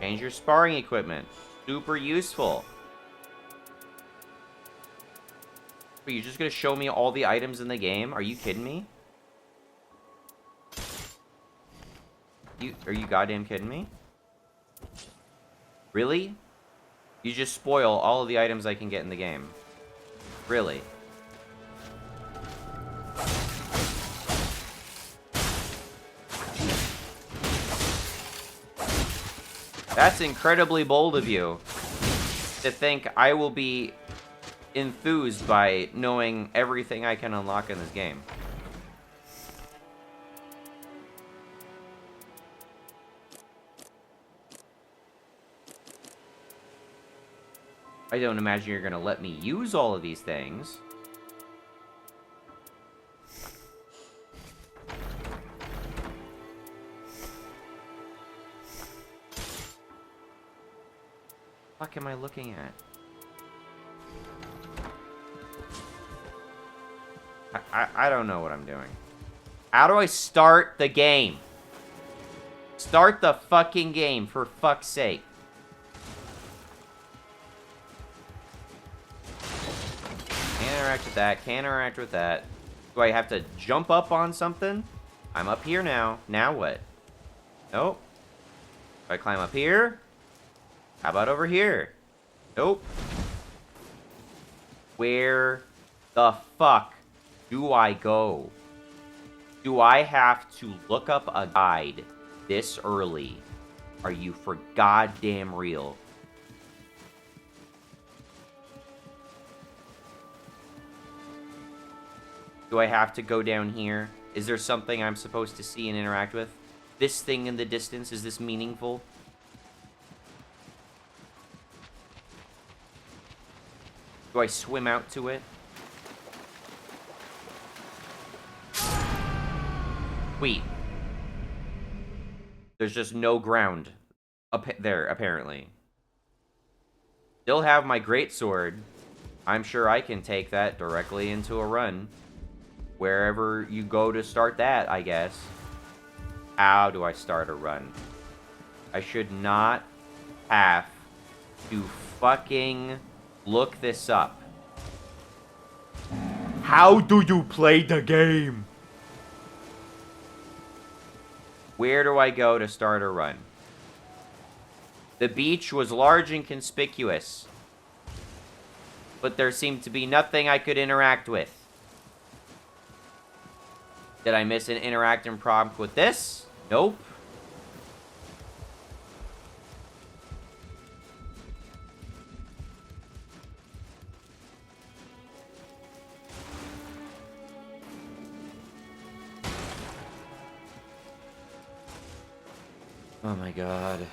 Change your sparring equipment. Super useful. Are you just gonna show me all the items in the game? Are you kidding me? Are you goddamn kidding me? Really? You just spoil all of the items I can get in the game. Really? That's incredibly bold of you to think I will be enthused by knowing everything I can unlock in this game. I don't imagine you're gonna let me use all of these things. What am I looking at? I don't know what I'm doing. How do I start the game? Start the fucking game, for fuck's sake. Can't interact with that. Can't interact with that. Do I have to jump up on something? I'm up here now. Now what? Nope. Do I climb up here? How about over here? Nope. Where the fuck do I go? Do I have to look up a guide this early? Are you for goddamn real? Do I have to go down here? Is there something I'm supposed to see and interact with? This thing in the distance, is this meaningful? Do I swim out to it? Wait. There's just no ground up there, apparently. Still have my greatsword. I'm sure I can take that directly into a run. Wherever you go to start that, I guess. How do I start a run? I should not have to fucking look this up. How do you play the game? Where do I go to start a run? The beach was large and conspicuous, but there seemed to be nothing I could interact with. Did I miss an interacting prompt with this? Nope. Oh my god.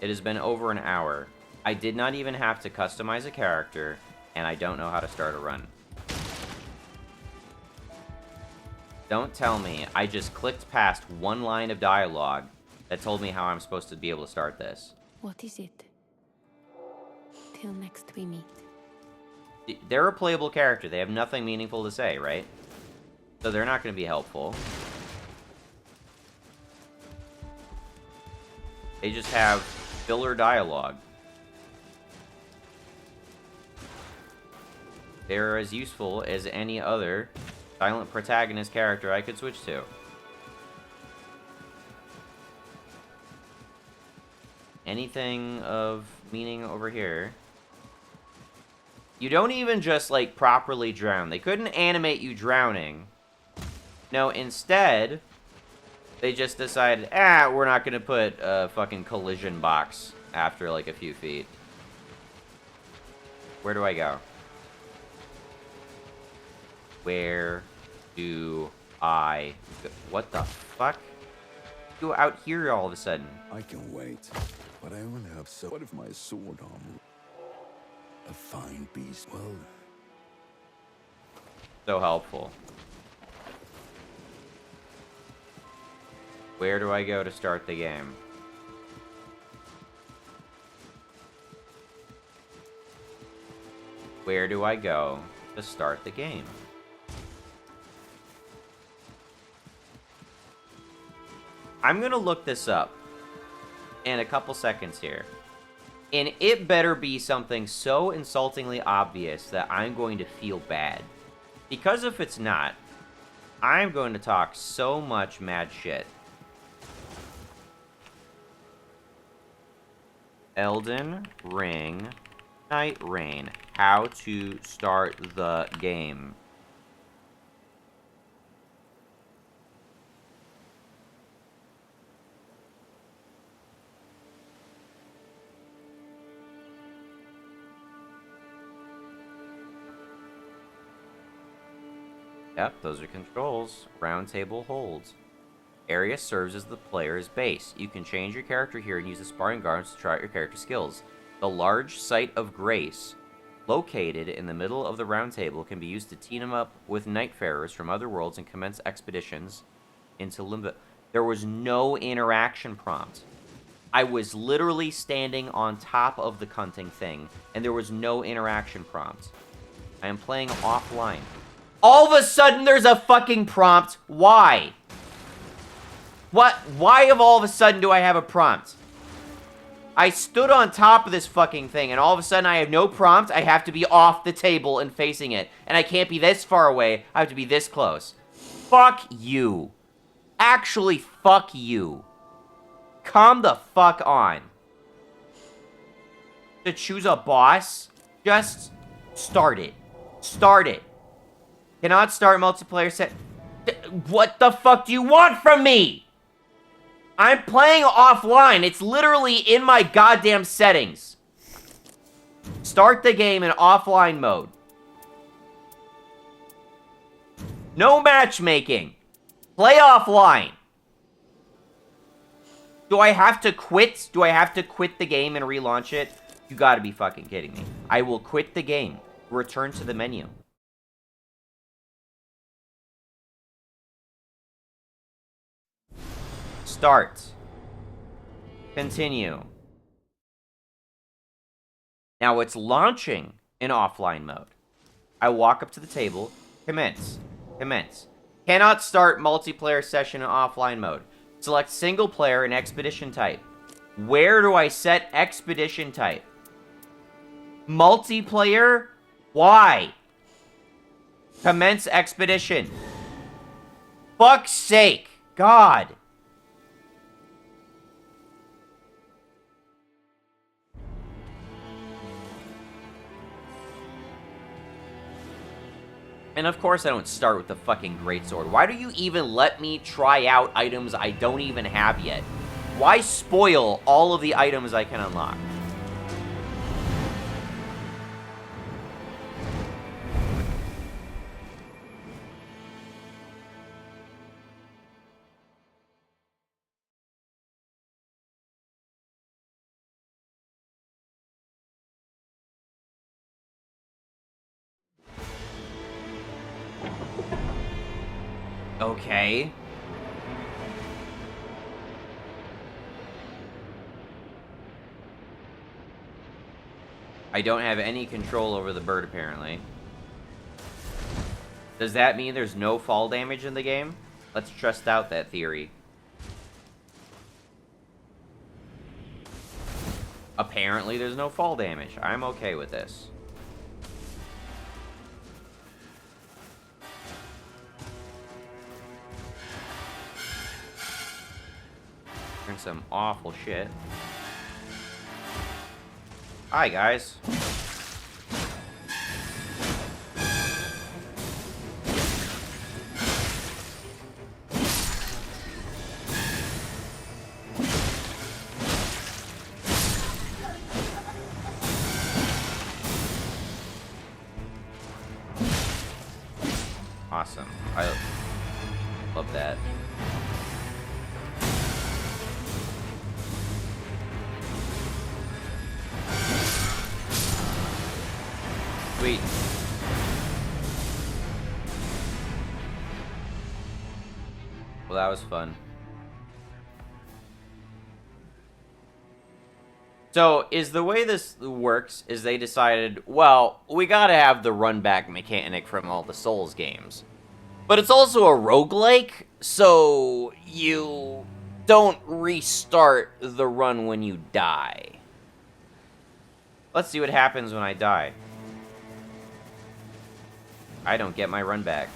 It has been over an hour. I did not even have to customize a character, and I don't know how to start a run. Don't tell me I just clicked past one line of dialogue that told me how I'm supposed to be able to start this. What is it? Till next we meet. They're a playable character. They have nothing meaningful to say, right? So they're not going to be helpful. They just have filler dialogue. They're as useful as any other silent protagonist character I could switch to. Anything of meaning over here? You don't even just, like, properly drown. They couldn't animate you drowning. No, instead, they just decided, we're not gonna put a fucking collision box after, like, a few feet. Where do I go? Where do I go? What the fuck? Go out here all of a sudden. I can wait, but I only have so. What if my sword armor? A fine beast. Well, So helpful. Where do I go to start the game? Where do I go to start the game? I'm gonna look this up in a couple seconds here. And it better be something so insultingly obvious that I'm going to feel bad. Because if it's not, I'm going to talk so much mad shit. Elden Ring, Nightreign. How to start the game. Yep, those are controls. Round table holds. Area serves as the player's base. You can change your character here and use the sparring gardens to try out your character skills. The large site of grace, located in the middle of the round table, can be used to team up with nightfarers from other worlds and commence expeditions into Limbo. There was no interaction prompt. I was literally standing on top of the cunting thing, and there was no interaction prompt. I am playing offline. All of a sudden, there's a fucking prompt. Why? What? Why all of a sudden do I have a prompt? I stood on top of this fucking thing, and all of a sudden I have no prompt. I have to be off the table and facing it. And I can't be this far away. I have to be this close. Fuck you. Actually, fuck you. Calm the fuck on. To choose a boss, just start it. Start it. Cannot start multiplayer set. What the fuck do you want from me? I'm playing offline. It's literally in my goddamn settings. Start the game in offline mode. No matchmaking. Play offline. Do I have to quit? Do I have to quit the game and relaunch it? You gotta be fucking kidding me. I will quit the game. Return to the menu. Start. Continue. Now it's launching in offline mode. I walk up to the table. Commence. Commence. Cannot start multiplayer session in offline mode. Select single player and expedition type. Where do I set expedition type? Multiplayer? Why? Commence expedition. Fuck's sake. God. And of course I don't start with the fucking greatsword. Why do you even let me try out items I don't even have yet? Why spoil all of the items I can unlock? Okay. I don't have any control over the bird, apparently. Does that mean there's no fall damage in the game? Let's trust out that theory. Apparently there's no fall damage. I'm okay with this. Some awful shit. Hi, guys. Awesome. I love that. Sweet. Well, that was fun. So, is the way this works is they decided, well, we gotta have the run back mechanic from all the Souls games. But it's also a roguelike, so you don't restart the run when you die. Let's see what happens when I die. I don't get my run back.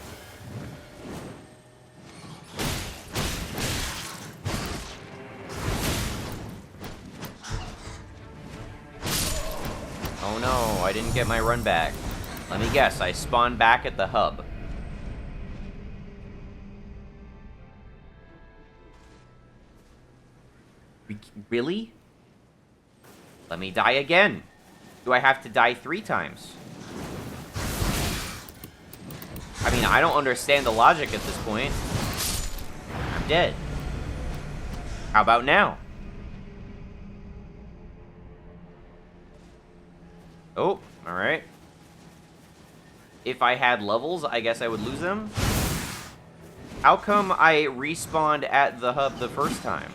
Oh no, I didn't get my run back. Let me guess, I spawned back at the hub. Really? Let me die again. Do I have to die 3 times? I mean, I don't understand the logic at this point. I'm dead. How about now? Oh, alright. If I had levels, I guess I would lose them. How come I respawned at the hub the first time?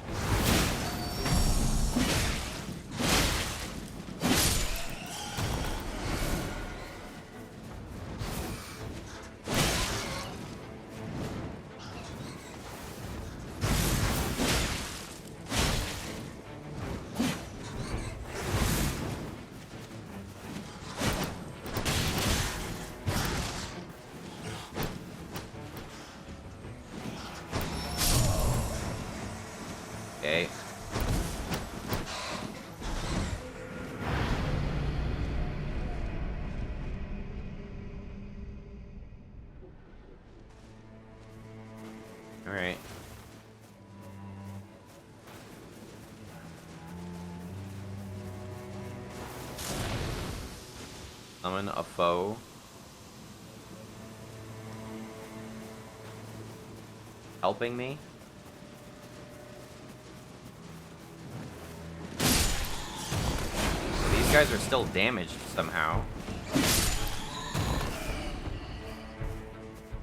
Okay. Alright. Summon a foe. Helping me? These guys are still damaged somehow.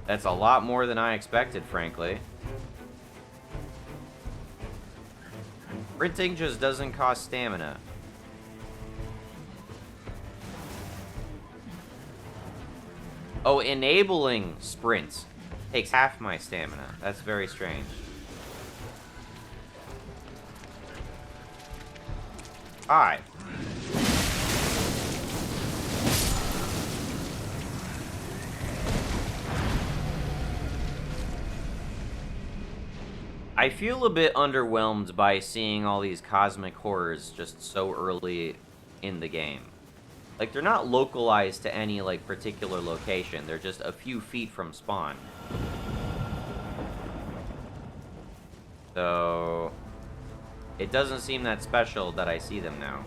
That's a lot more than I expected, frankly. Sprinting just doesn't cost stamina. Oh, enabling sprints takes half my stamina. That's very strange. Hi. I feel a bit underwhelmed by seeing all these cosmic horrors just so early in the game. Like, they're not localized to any, like, particular location. They're just a few feet from spawn. So, it doesn't seem that special that I see them now.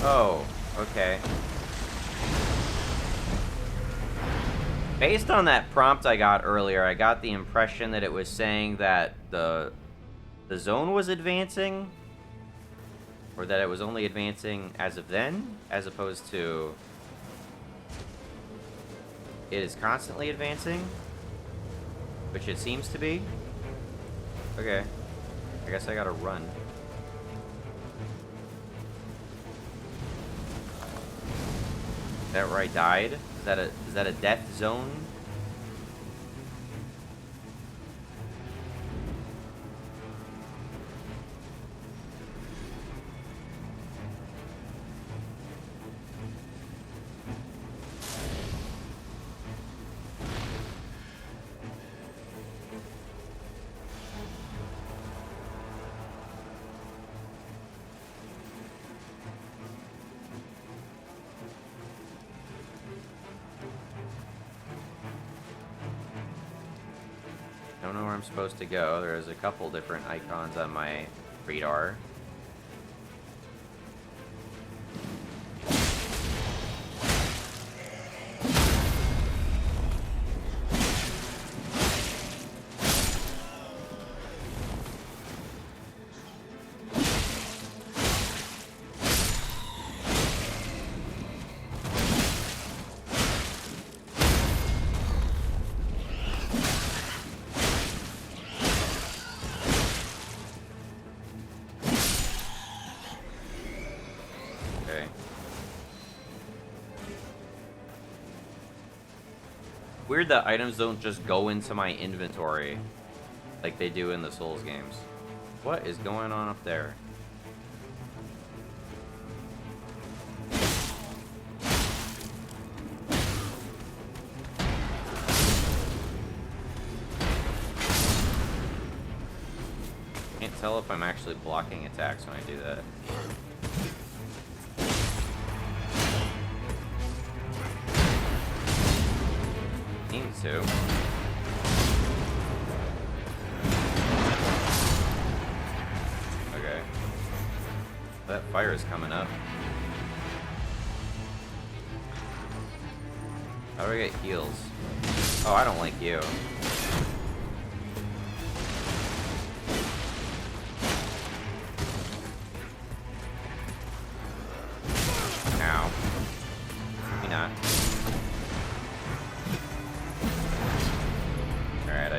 Oh, okay. Based on that prompt I got earlier, I got the impression that it was saying that the zone was advancing, or that it was only advancing as of then, as opposed to it is constantly advancing, which it seems to be. Okay, I guess I gotta run. Is that where I died? Is that a death zone? Don't know where I'm supposed to go. There's a couple different icons on my radar. Weird that items don't just go into my inventory like they do in the Souls games. What is going on up there? Can't tell if I'm actually blocking attacks when I do that. Seems to. Okay. That fire is coming up. How do I get heals? Oh, I don't like you.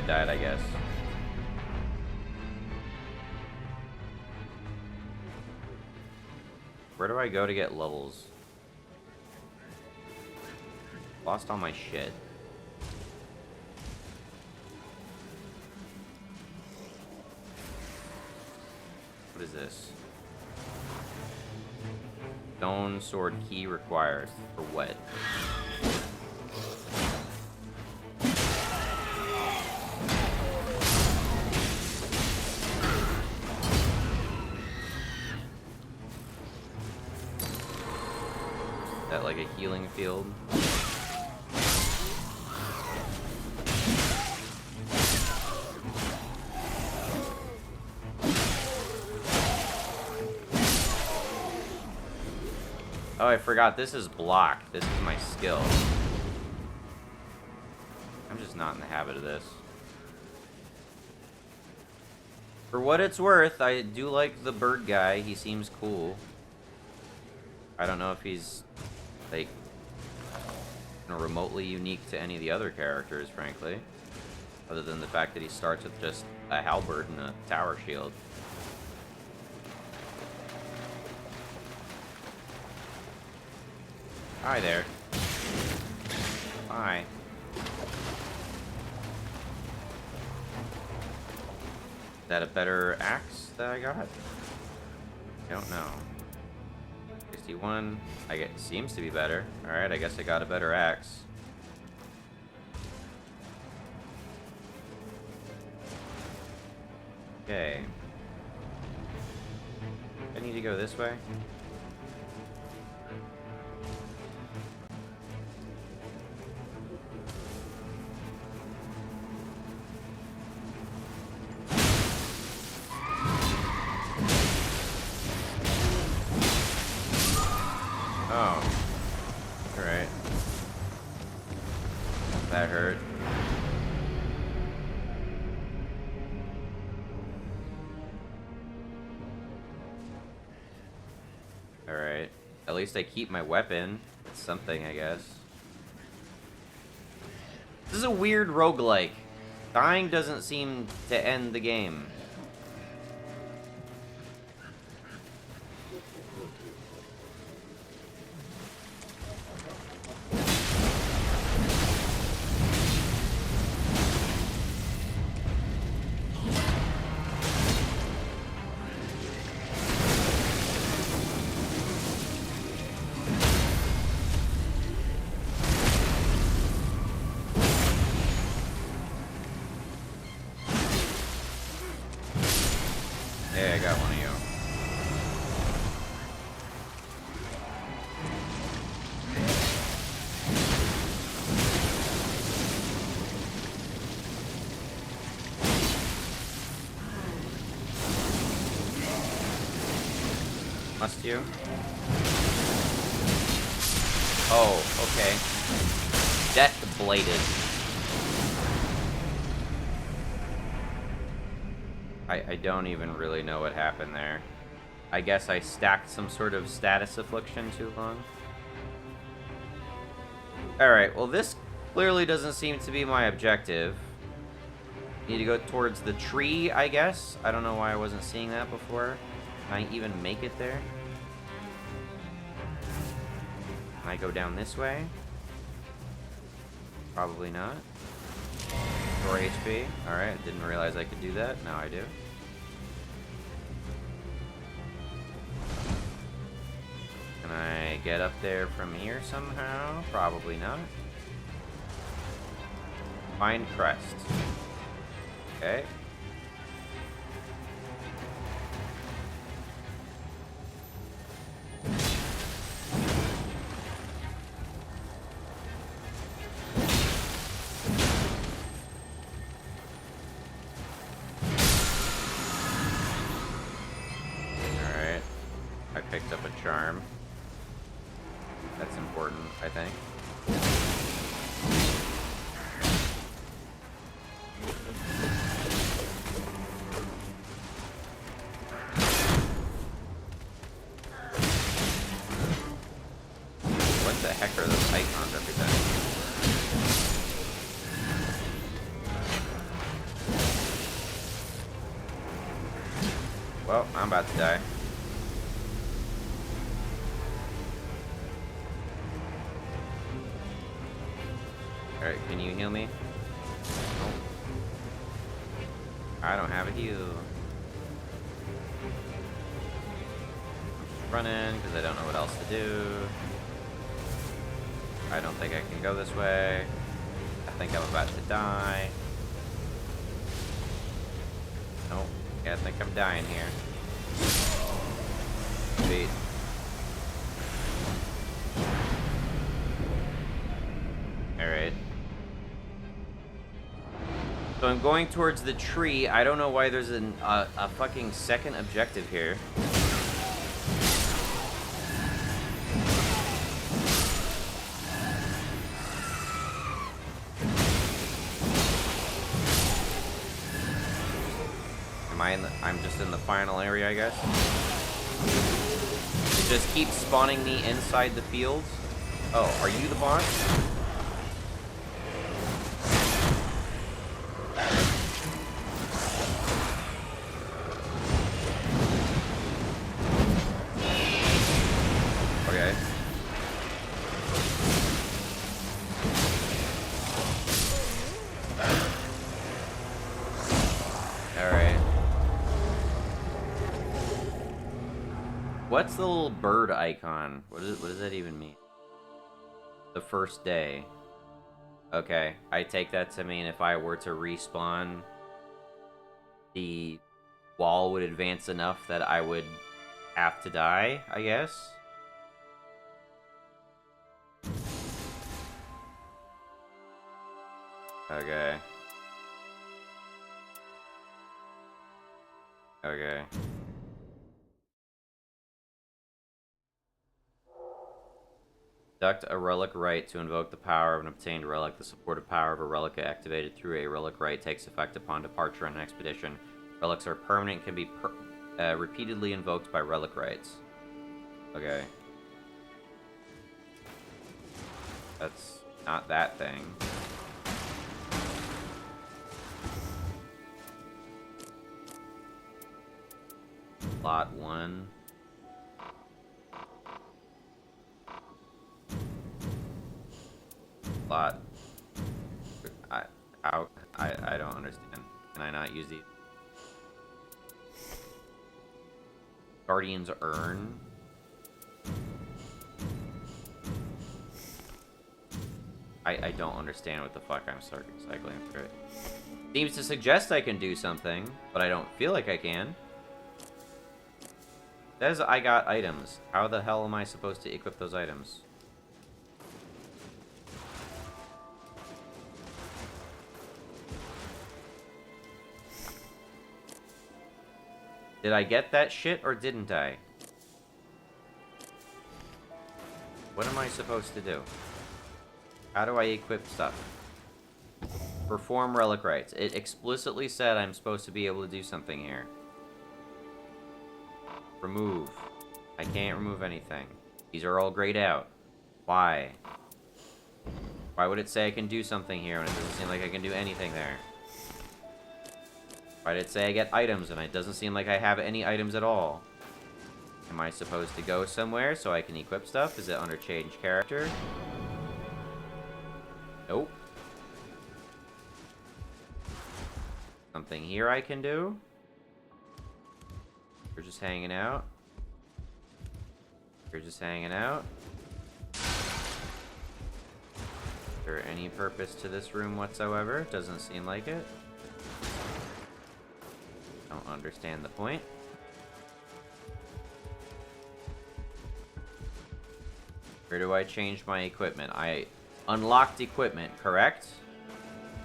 died, I guess. Where do I go to get levels? Lost all my shit. What is this? Stone sword key required. For what? Is that like a healing field? Oh, I forgot. This is block. This is my skill. I'm just not in the habit of this. For what it's worth, I do like the bird guy. He seems cool. I don't know if he's, like, remotely unique to any of the other characters, frankly. Other than the fact that he starts with just a halberd and a tower shield. Hi there. Hi. Is that a better axe that I got? I don't know. 61. Seems to be better. Alright, I guess I got a better axe. Okay. I need to go this way. Oh. Alright. That hurt. Alright. At least I keep my weapon. It's something, I guess. This is a weird roguelike. Dying doesn't seem to end the game. Hey, I got one of you. Must you? Oh, okay. Death bladed. I don't even really know what happened there. I guess I stacked some sort of status affliction too long. Alright, well this clearly doesn't seem to be my objective. Need to go towards the tree, I guess. I don't know why I wasn't seeing that before. Can I even make it there? Can I go down this way? Probably not. 4 HP. Alright, didn't realize I could do that. Now I do. Can I get up there from here somehow? Probably not. Find crest. Okay. Alright. I picked up a charm. That's important, I think. What the heck are those icons representing? Well, I'm about to die. Alright, can you heal me? Nope. I don't have a heal. I'm just running because I don't know what else to do. I don't think I can go this way. I think I'm about to die. Nope. Yeah, I think I'm dying here. Sweet. Alright. So I'm going towards the tree. I don't know why there's a fucking second objective here. I'm just in the final area, I guess. It just keeps spawning me inside the fields. Oh, are you the boss? Okay. Alright. What's the little bird icon? What does that even mean? The first day. Okay, I take that to mean if I were to respawn, the wall would advance enough that I would have to die, I guess? Okay. Okay. Conduct a relic rite to invoke the power of an obtained relic. The supportive power of a relic activated through a relic rite takes effect upon departure on an expedition. Relics are permanent and can be repeatedly invoked by relic rites. Okay. That's not that thing. Lot 1. Lot. I don't understand. Can I not use the Guardian's Urn? I don't understand what the fuck I'm cycling through it. Seems to suggest I can do something, but I don't feel like I can. Says I got items. How the hell am I supposed to equip those items? Did I get that shit or didn't I? What am I supposed to do? How do I equip stuff? Perform relic rites. It explicitly said I'm supposed to be able to do something here. Remove. I can't remove anything. These are all grayed out. Why? Why would it say I can do something here when it doesn't seem like I can do anything there? Why did it say I get items and it doesn't seem like I have any items at all? Am I supposed to go somewhere so I can equip stuff? Is it under change character? Nope. Something here I can do? You're just hanging out? You're just hanging out? Is there any purpose to this room whatsoever? Doesn't seem like it. Don't understand the point. Where do I change my equipment? I unlocked equipment, correct?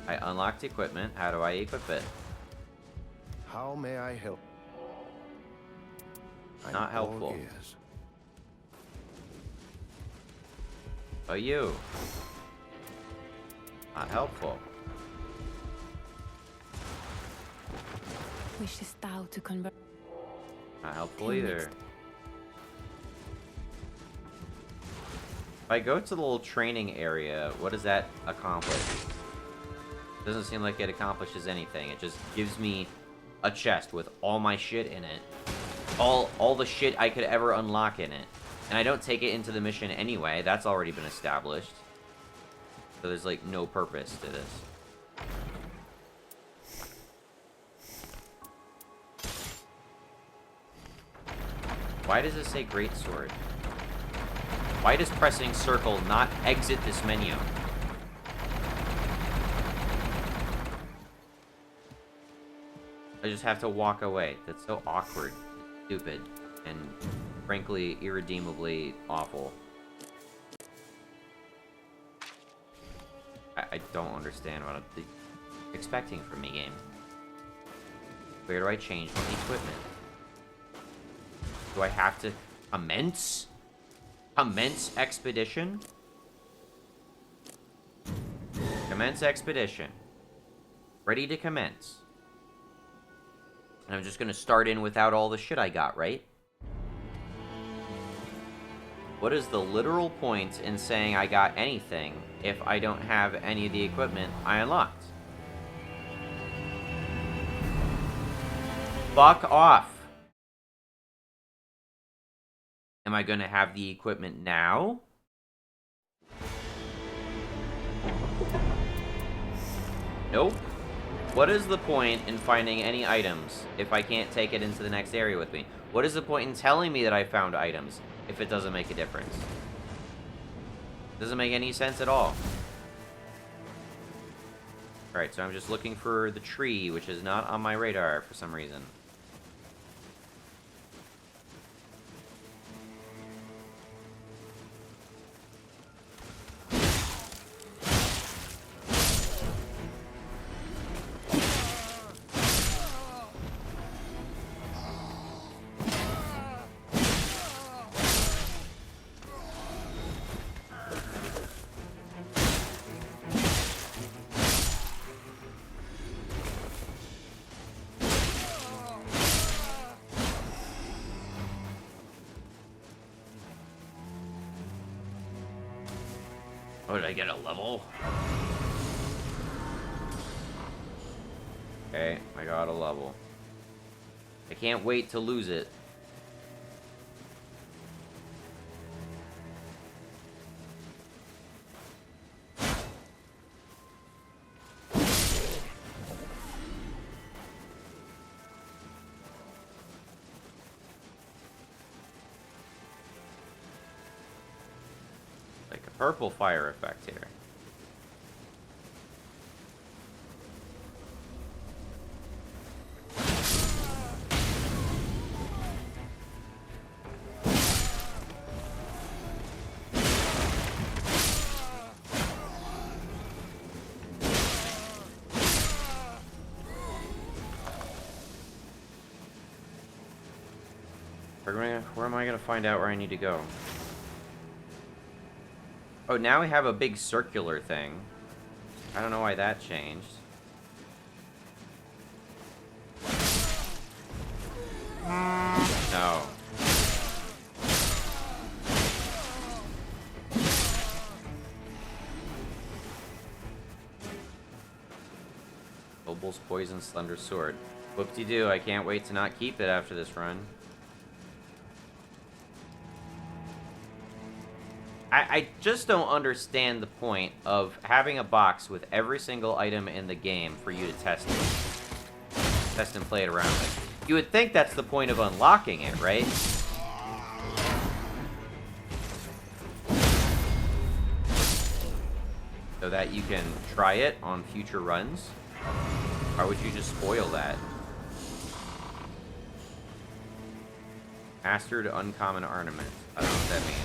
I unlocked equipment. How do I equip it? How may I help? Not helpful. Oh, you. Not helpful. Wishes thou to convert? Not helpful either. If I go to the little training area, what does that accomplish? Doesn't seem like it accomplishes anything. It just gives me a chest with all my shit in it. All the shit I could ever unlock in it. And I don't take it into the mission anyway. That's already been established. So there's, like, no purpose to this. Why does it say greatsword? Why does pressing circle not exit this menu? I just have to walk away. That's so awkward, stupid, and frankly, irredeemably awful. I don't understand what I'm expecting from me, game. Where do I change my equipment? Do I have to commence? Commence expedition? Commence expedition. Ready to commence. And I'm just gonna start in without all the shit I got, right? What is the literal point in saying I got anything if I don't have any of the equipment I unlocked? Fuck off. Am I gonna have the equipment now? Nope. What is the point in finding any items if I can't take it into the next area with me? What is the point in telling me that I found items if it doesn't make a difference? Doesn't make any sense at all. Alright, so I'm just looking for the tree, which is not on my radar for some reason. Oh, did I get a level? Okay, I got a level. I can't wait to lose it. Like a purple fire effect here. Where am I gonna find out where I need to go? Oh, now we have a big circular thing. I don't know why that changed. No. Obel's Poison Slender Sword. Whoop-de-doo, I can't wait to not keep it after this run. I just don't understand the point of having a box with every single item in the game for you to test it. Test and play it around with. You would think that's the point of unlocking it, right? So that you can try it on future runs? Why would you just spoil that? Mastered Uncommon Ornament. I don't know what that means.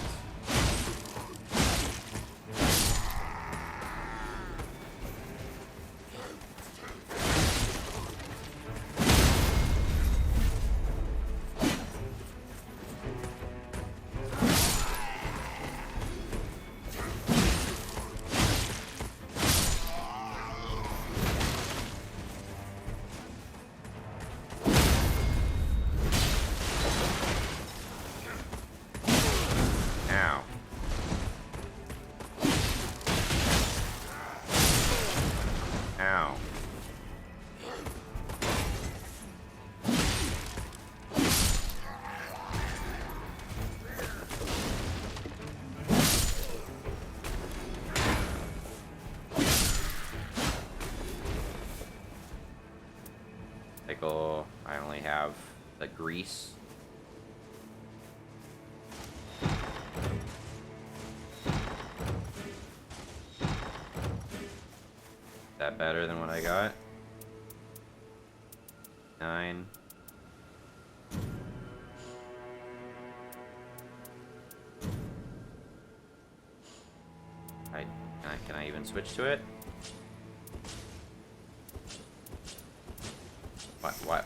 Pickle. I only have the grease. Is that better than what I got? 9. Can I even switch to it?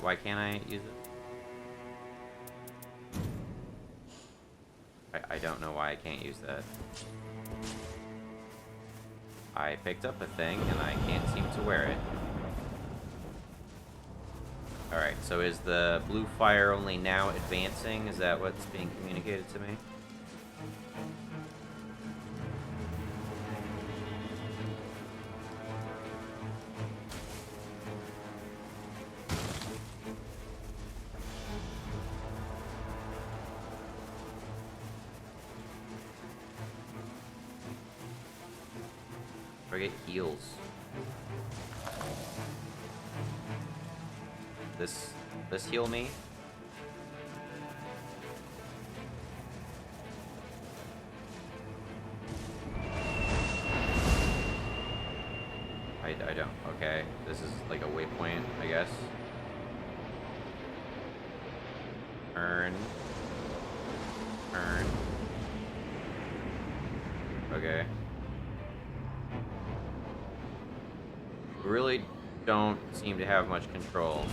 Why can't I use it? I don't know why I can't use that. I picked up a thing and I can't seem to wear it. Alright, so is the blue fire only now advancing? Is that what's being communicated to me? I get heals. This heal me? I don't. Okay, this is like a waypoint, I guess. Turn. Turn. Okay. Really don't seem to have much control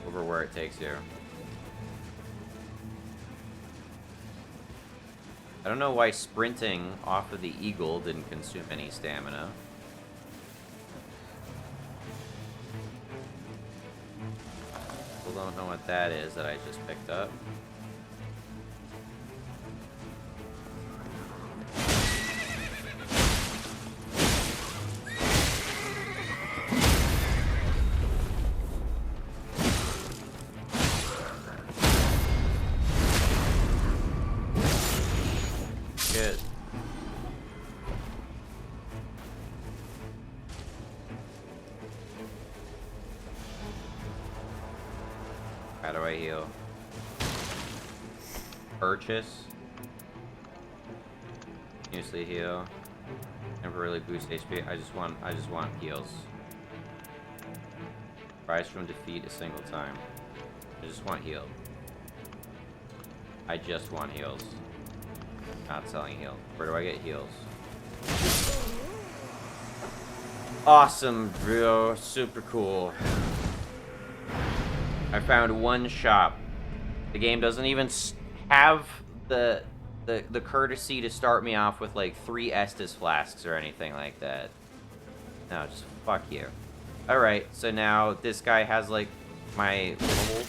over where it takes you. I don't know why sprinting off of the eagle didn't consume any stamina. Still don't know what that is that I just picked up. How do I heal? Purchase. Continuously heal. Temporarily boost HP. I just want heals. Rise from defeat a single time. I just want heal. I just want heals. Not selling heal. Where do I get heals? Awesome, bro. Super cool. I found one shop. The game doesn't even have the courtesy to start me off with like 3 Estus flasks or anything like that. No, just fuck you. Alright, so now this guy has like my gold.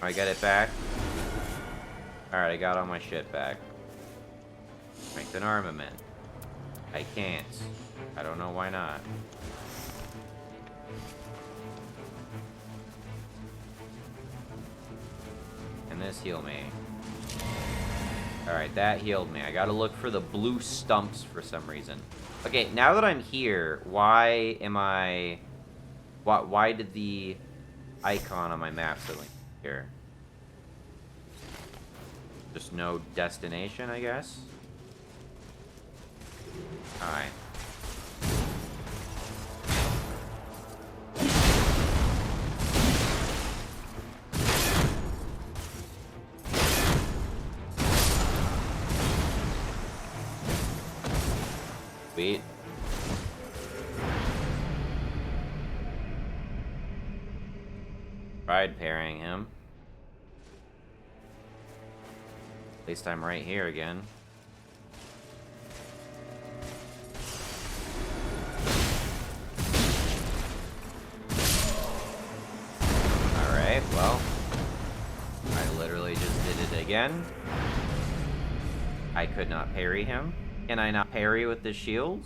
I get it back. Alright, I got all my shit back. Strength and armament. I can't. I don't know why not. And this heal me. Alright, that healed me. I gotta look for the blue stumps for some reason. Okay, now that I'm here, why am I... Why did the icon on my map suddenly appear? Just no destination, I guess? Alright. Sweet. Tried parrying him. At least I'm right here again. Alright, well. I literally just did it again. I could not parry him. Can I not parry with the shield?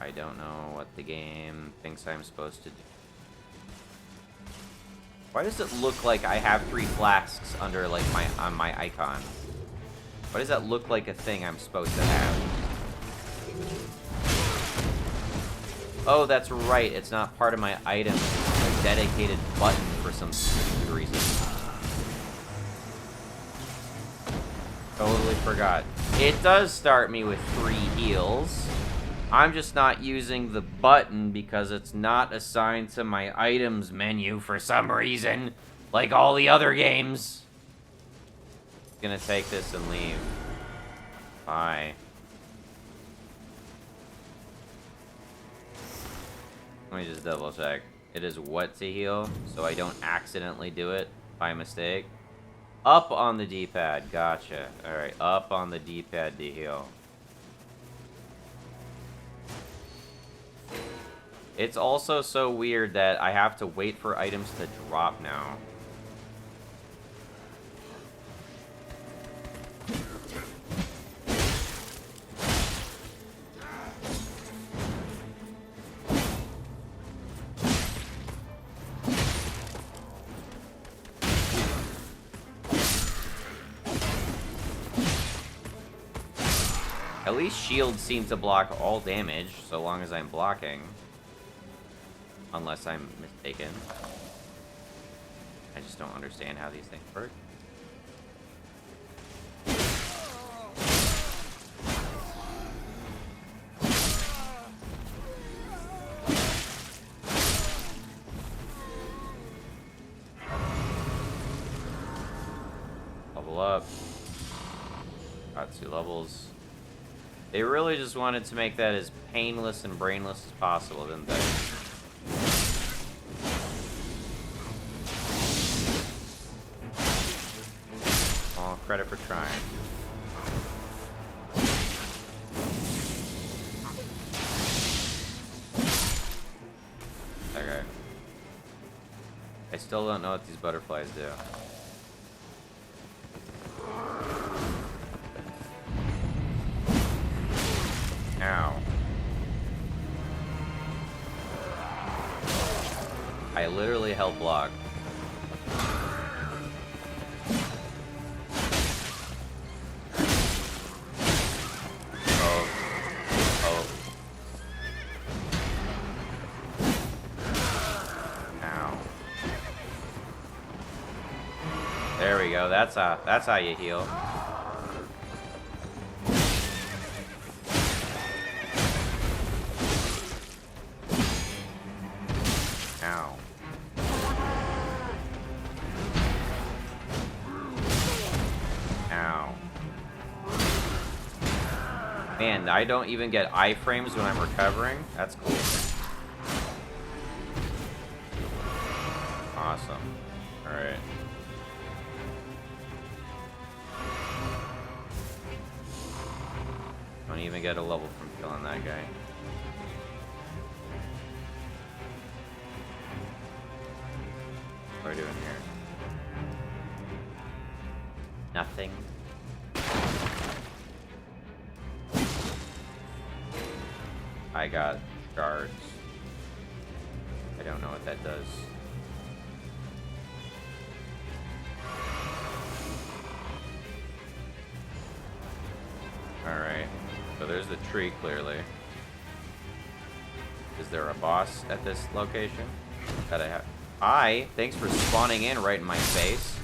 I don't know what the game thinks I'm supposed to do. Why does it look like I have 3 flasks under like on my icon? Why does that look like a thing I'm supposed to have? Oh, that's right. It's not part of my item. It's a dedicated button for some stupid reason. Totally forgot. It does start me with 3 heals. I'm just not using the button because it's not assigned to my items menu for some reason, like all the other games. Gonna take this and leave. Bye. Let me just double check. It is what to heal, so I don't accidentally do it by mistake. Up on the D-pad. Gotcha. Alright, up on the D-pad to heal. It's also so weird that I have to wait for items to drop now. At least shields seem to block all damage, so long as I'm blocking. Unless I'm mistaken. I just don't understand how these things work. Level up. Got 2 levels. They really just wanted to make that as painless and brainless as possible, didn't they? All credit for trying. Okay. I still don't know what these butterflies do. Ow. I literally held block. Oh. Oh. Ow. There we go. That's how you heal. Ow. Ow. Man, I don't even get iframes when I'm recovering. That's cool. Awesome. Alright. Don't even get a level from killing that guy. What are we doing here? Nothing. I got shards. I don't know what that does. Alright. So there's the tree, clearly. Is there a boss at this location that I have? Hi, thanks for spawning in right in my face.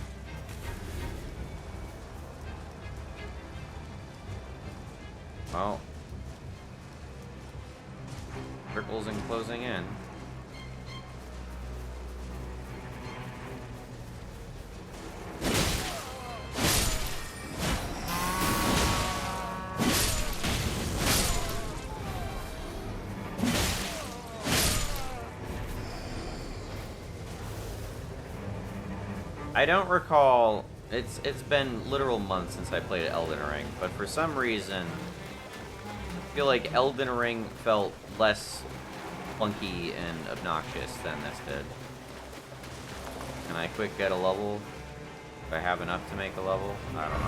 Oh. Circles and closing in. I don't recall. It's been literal months since I played Elden Ring, but for some reason, I feel like Elden Ring felt less clunky and obnoxious than this did. Can I quick get a level? Do I have enough to make a level? I don't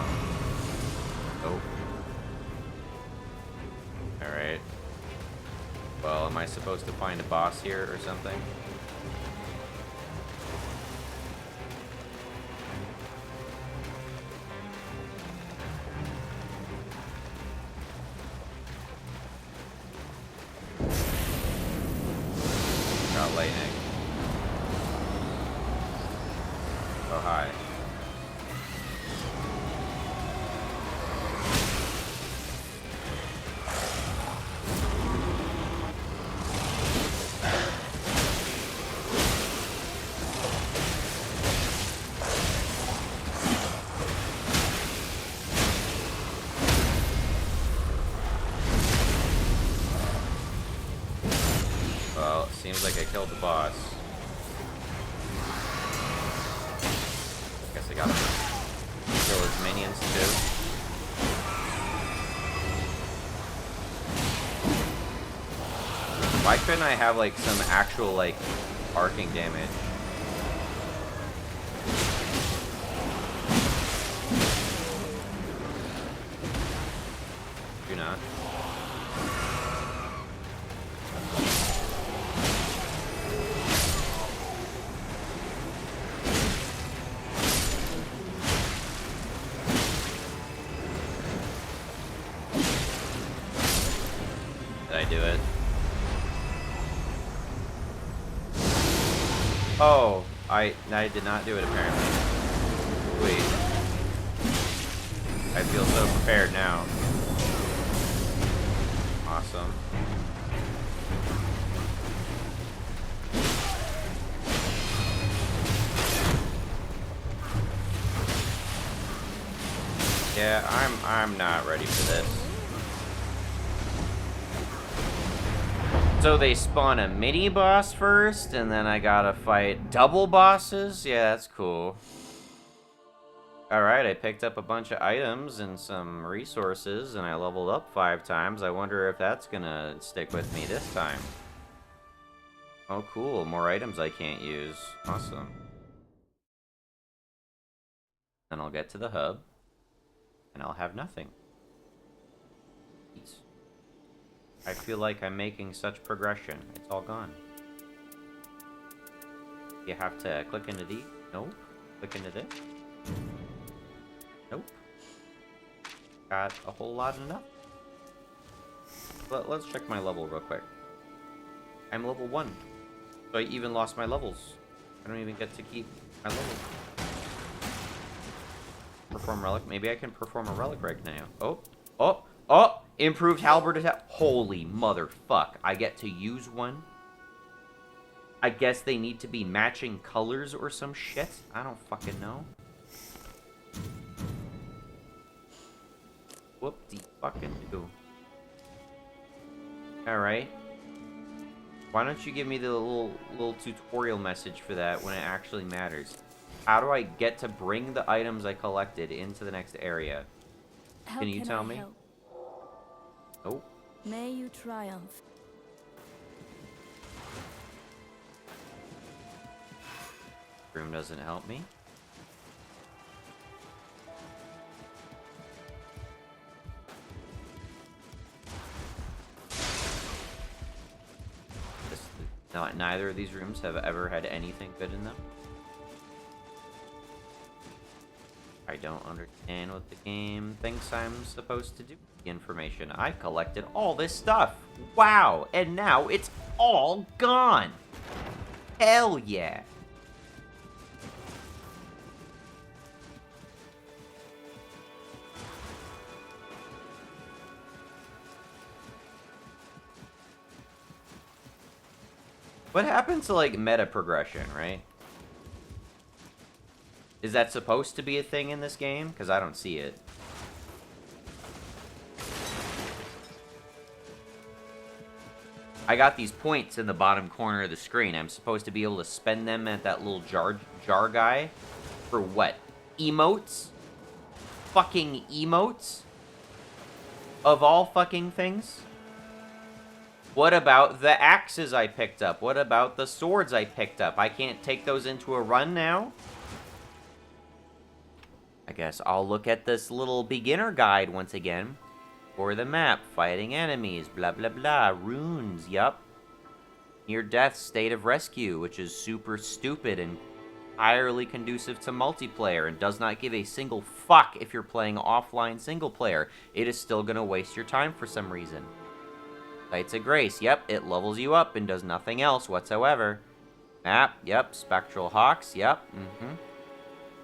know. Nope. Alright. Well, am I supposed to find a boss here or something? lightning. Oh, hi. Well, it seems like I killed the boss. Guess I gotta kill his minions too. Why couldn't I have like some actual like arcing damage? Do not. Did I do it? Oh, I did not do it apparently. Wait. I feel so prepared now. Awesome. Yeah, I'm not ready for this. So they spawn a mini boss first, and then I gotta fight double bosses? Yeah, that's cool. Alright, I picked up a bunch of items and some resources, and I leveled up 5 times. I wonder if that's gonna stick with me this time. Oh, cool. More items I can't use. Awesome. Then I'll get to the hub, and I'll have nothing. Peace. I feel like I'm making such progression. It's all gone. You have to click into these. Nope. Click into this. Nope. Got a whole lot of nothing. Let's check my level real quick. I'm level 1. So I even lost my levels. I don't even get to keep my levels. Perform relic. Maybe I can perform a relic right now. Oh. Oh. Oh! Improved halberd attack. Holy motherfuck. I get to use one? I guess they need to be matching colors or some shit? I don't fucking know. Whoop-de-fucking do. Alright. Why don't you give me the little tutorial message for that when it actually matters? How do I get to bring the items I collected into the next area? Can you tell me? Help? Oh. May you triumph. Room doesn't help me. Neither of these rooms have ever had anything good in them. I don't understand what the game thinks I'm supposed to do with the information. I collected all this stuff. Wow, and now it's all gone. Hell yeah. What happened to, like, meta progression, right? Is that supposed to be a thing in this game? Because I don't see it. I got these points in the bottom corner of the screen. I'm supposed to be able to spend them at that little jar guy. For what? Emotes? Fucking emotes? Of all fucking things? What about the axes I picked up? What about the swords I picked up? I can't take those into a run now? I guess I'll look at this little beginner guide once again. For the map, fighting enemies, blah blah blah, runes, yup. Near death state of rescue, which is super stupid and entirely conducive to multiplayer and does not give a single fuck if you're playing offline single player. It is still gonna waste your time for some reason. Sites of Grace, yep, it levels you up and does nothing else whatsoever. Map, yep. Spectral Hawks, yep.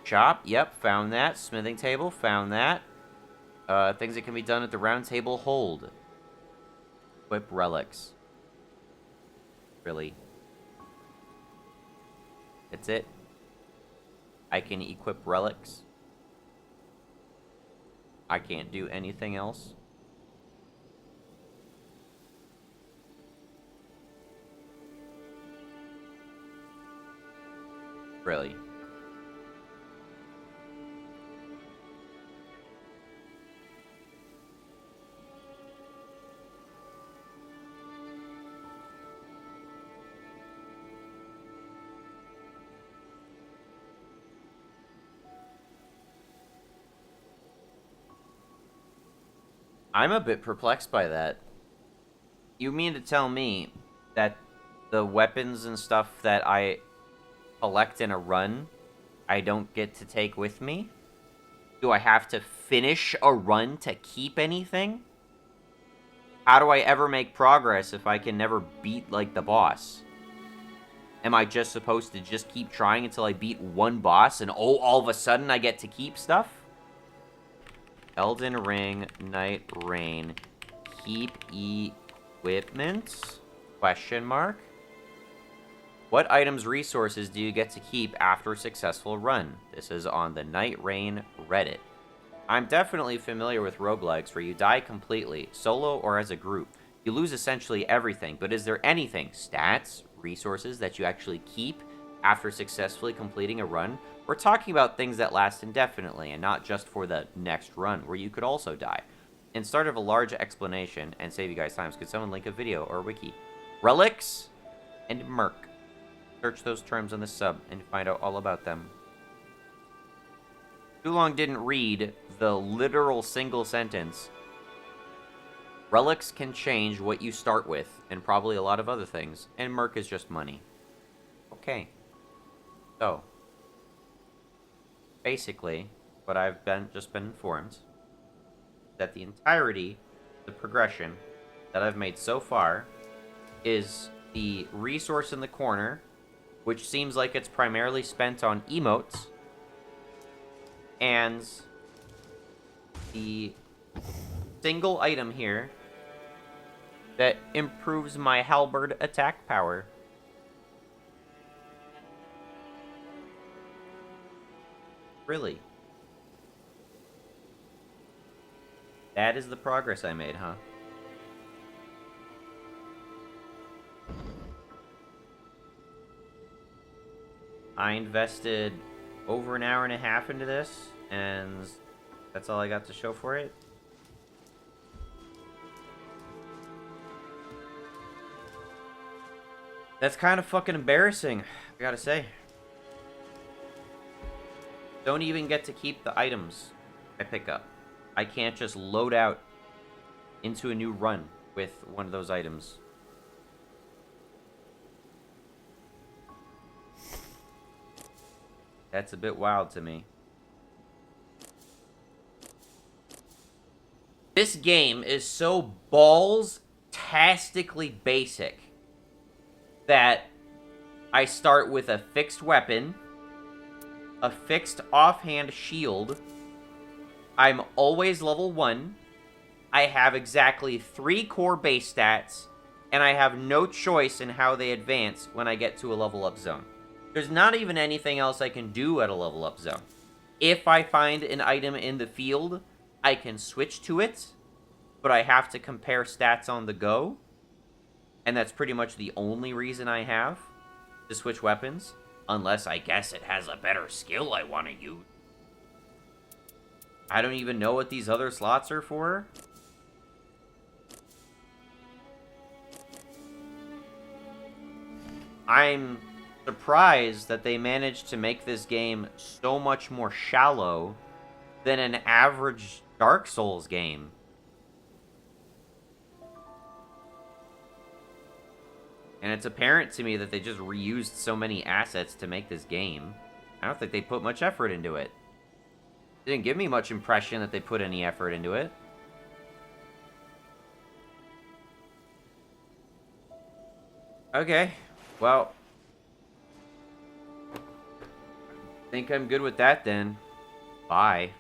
Shop, yep. Found that. Smithing table, found that. Things that can be done at the round table, hold. Equip relics. Really? That's it? I can equip relics. I can't do anything else. Really? I'm a bit perplexed by that. You mean to tell me that the weapons and stuff that I collect in a run, I don't get to take with me? Do I have to finish a run to keep anything? How do I ever make progress if I can never beat, like, the boss? Am I just supposed to just keep trying until I beat one boss and, oh, all of a sudden I get to keep stuff? Elden Ring, Nightreign, keep equipment? Question mark. What items, resources do you get to keep after a successful run? This is on the Nightreign Reddit. I'm definitely familiar with roguelikes where you die completely, solo or as a group. You lose essentially everything, but is there anything, stats, resources, that you actually keep after successfully completing a run? We're talking about things that last indefinitely, and not just for the next run, where you could also die. Instead of a large explanation, and save you guys time, could someone link a video or a wiki? Relics and Merc. Search those terms on the sub and find out all about them. Too long didn't read the literal single sentence. Relics can change what you start with, and probably a lot of other things, and Merc is just money. Okay. So, basically, what I've just been informed, that the entirety of the progression that I've made so far is the resource in the corner, which seems like it's primarily spent on emotes, and the single item here that improves my halberd attack power. Really? That is the progress I made, huh? I invested over an hour and a half into this, and that's all I got to show for it. That's kind of fucking embarrassing, I gotta say. Don't even get to keep the items I pick up. I can't just load out into a new run with one of those items. That's a bit wild to me. This game is so balls-tastically basic that I start with a fixed weapon, a fixed offhand shield. I'm always level 1. I have exactly 3 core base stats, and I have no choice in how they advance when I get to a level up zone. There's not even anything else I can do at a level up zone. If I find an item in the field, I can switch to it, but I have to compare stats on the go. And that's pretty much the only reason I have to switch weapons. Unless, I guess, it has a better skill I want to use. I don't even know what these other slots are for. I'm surprised that they managed to make this game so much more shallow than an average Dark Souls game. And it's apparent to me that they just reused so many assets to make this game. I don't think they put much effort into it. It didn't give me much impression that they put any effort into it. Okay, well, think I'm good with that then. Bye.